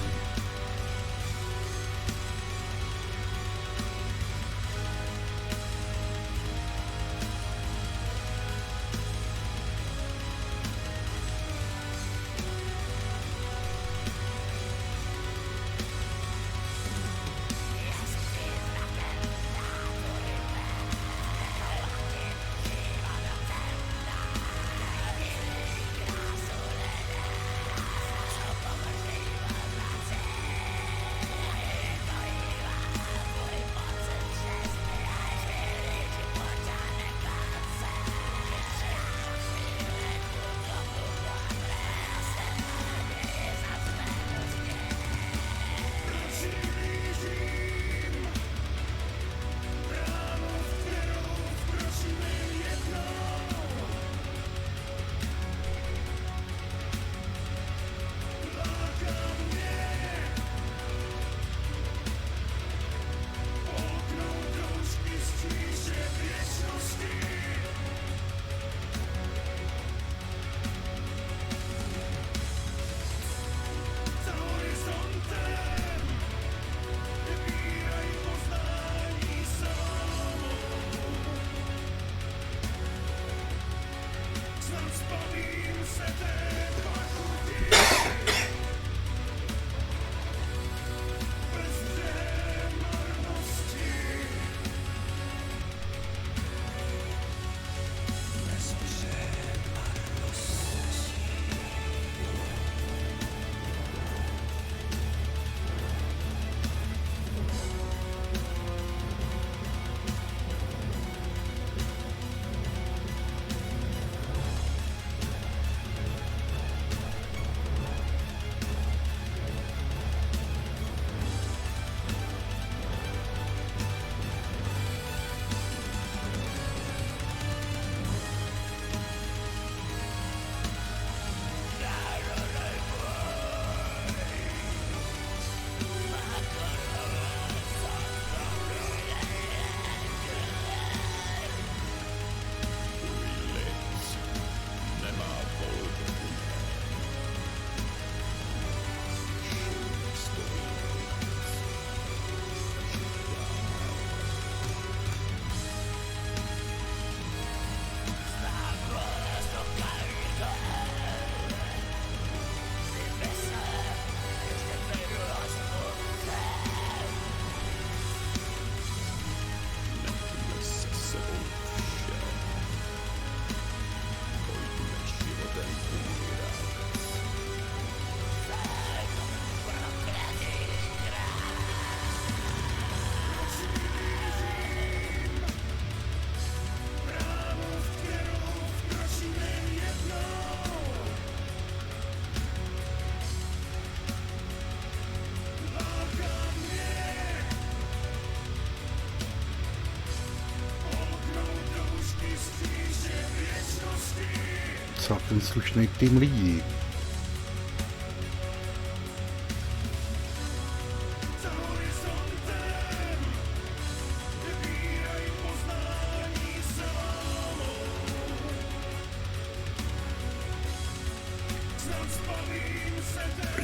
celkem slušný tým lidí.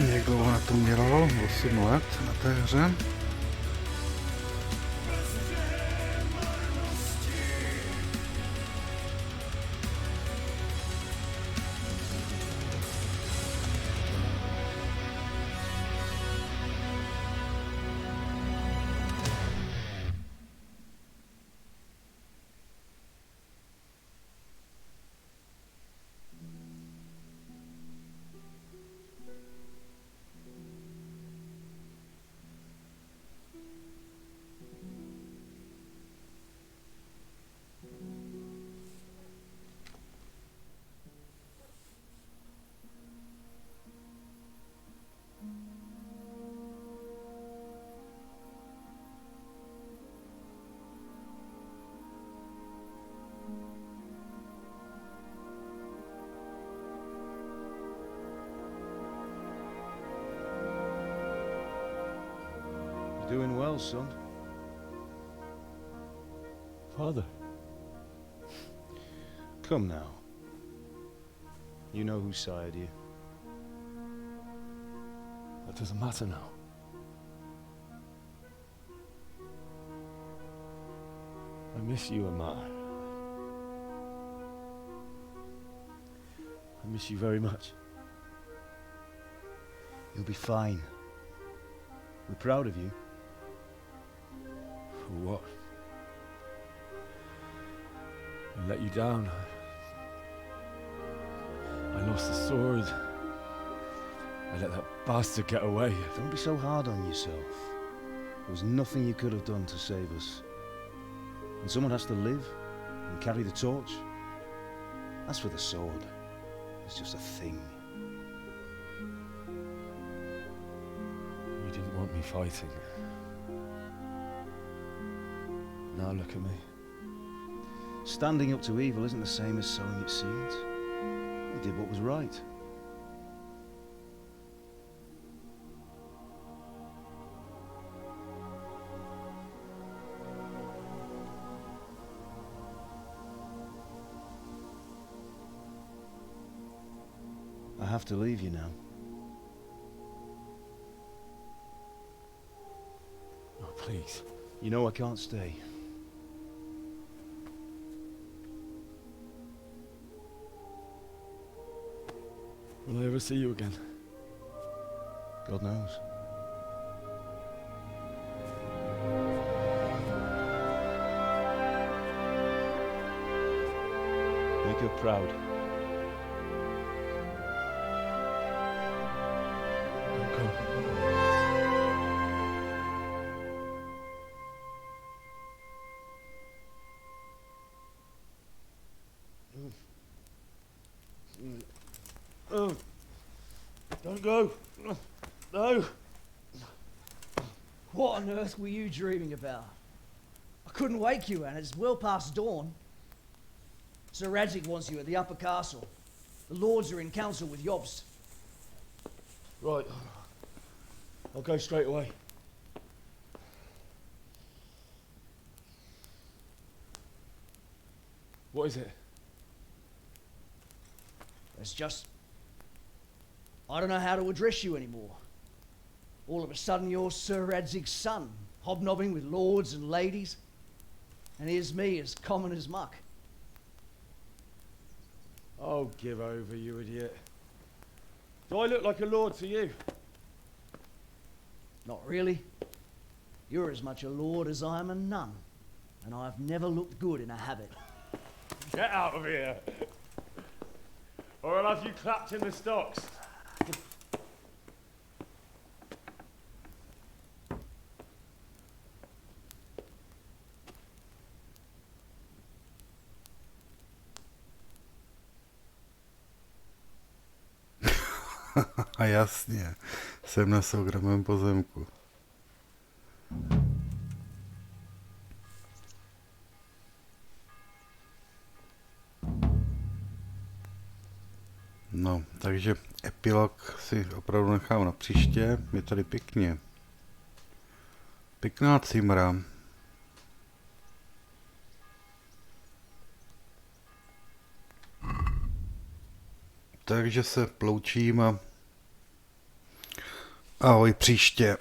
Jak dlouho na tom dělal? 8 let na té hře. Doing well, son. Father. Come now. You know who sired you. That doesn't matter now. I miss you and Ma. I miss you very much. You'll be fine. We're proud of you. For what? I let you down. I lost the sword. I let that bastard get away. Don't be so hard on yourself. There was nothing you could have done to save us. And someone has to live and carry the torch. As for the sword, it's just a thing. You didn't want me fighting. Now look at me. Standing up to evil isn't the same as sowing its seeds. You did what was right. I have to leave you now. Oh, please. You know I can't stay. Will I ever see you again? God knows. Make her proud. Don't go. Oh, don't go. No. What on earth were you dreaming about? I couldn't wake you, and it's well past dawn. Sir Radzik wants you at the upper castle. The lords are in council with Yobst. Right. I'll go straight away. What is it? It's just... I don't know how to address you anymore. All of a sudden you're Sir Radzig's son, hobnobbing with lords and ladies. And here's me, as common as muck. Oh, give over, you idiot. Do I look like a lord to you? Not really. You're as much a lord as I am a nun. And I've never looked good in a habit. Get out of here! Or I'll have you clapped in the stocks. A jasně, jsem na soukromém pozemku. No, takže epilog si opravdu nechám na příště. Je tady pěkně. Pěkná cimra. Takže se ploučím a ahoj příště.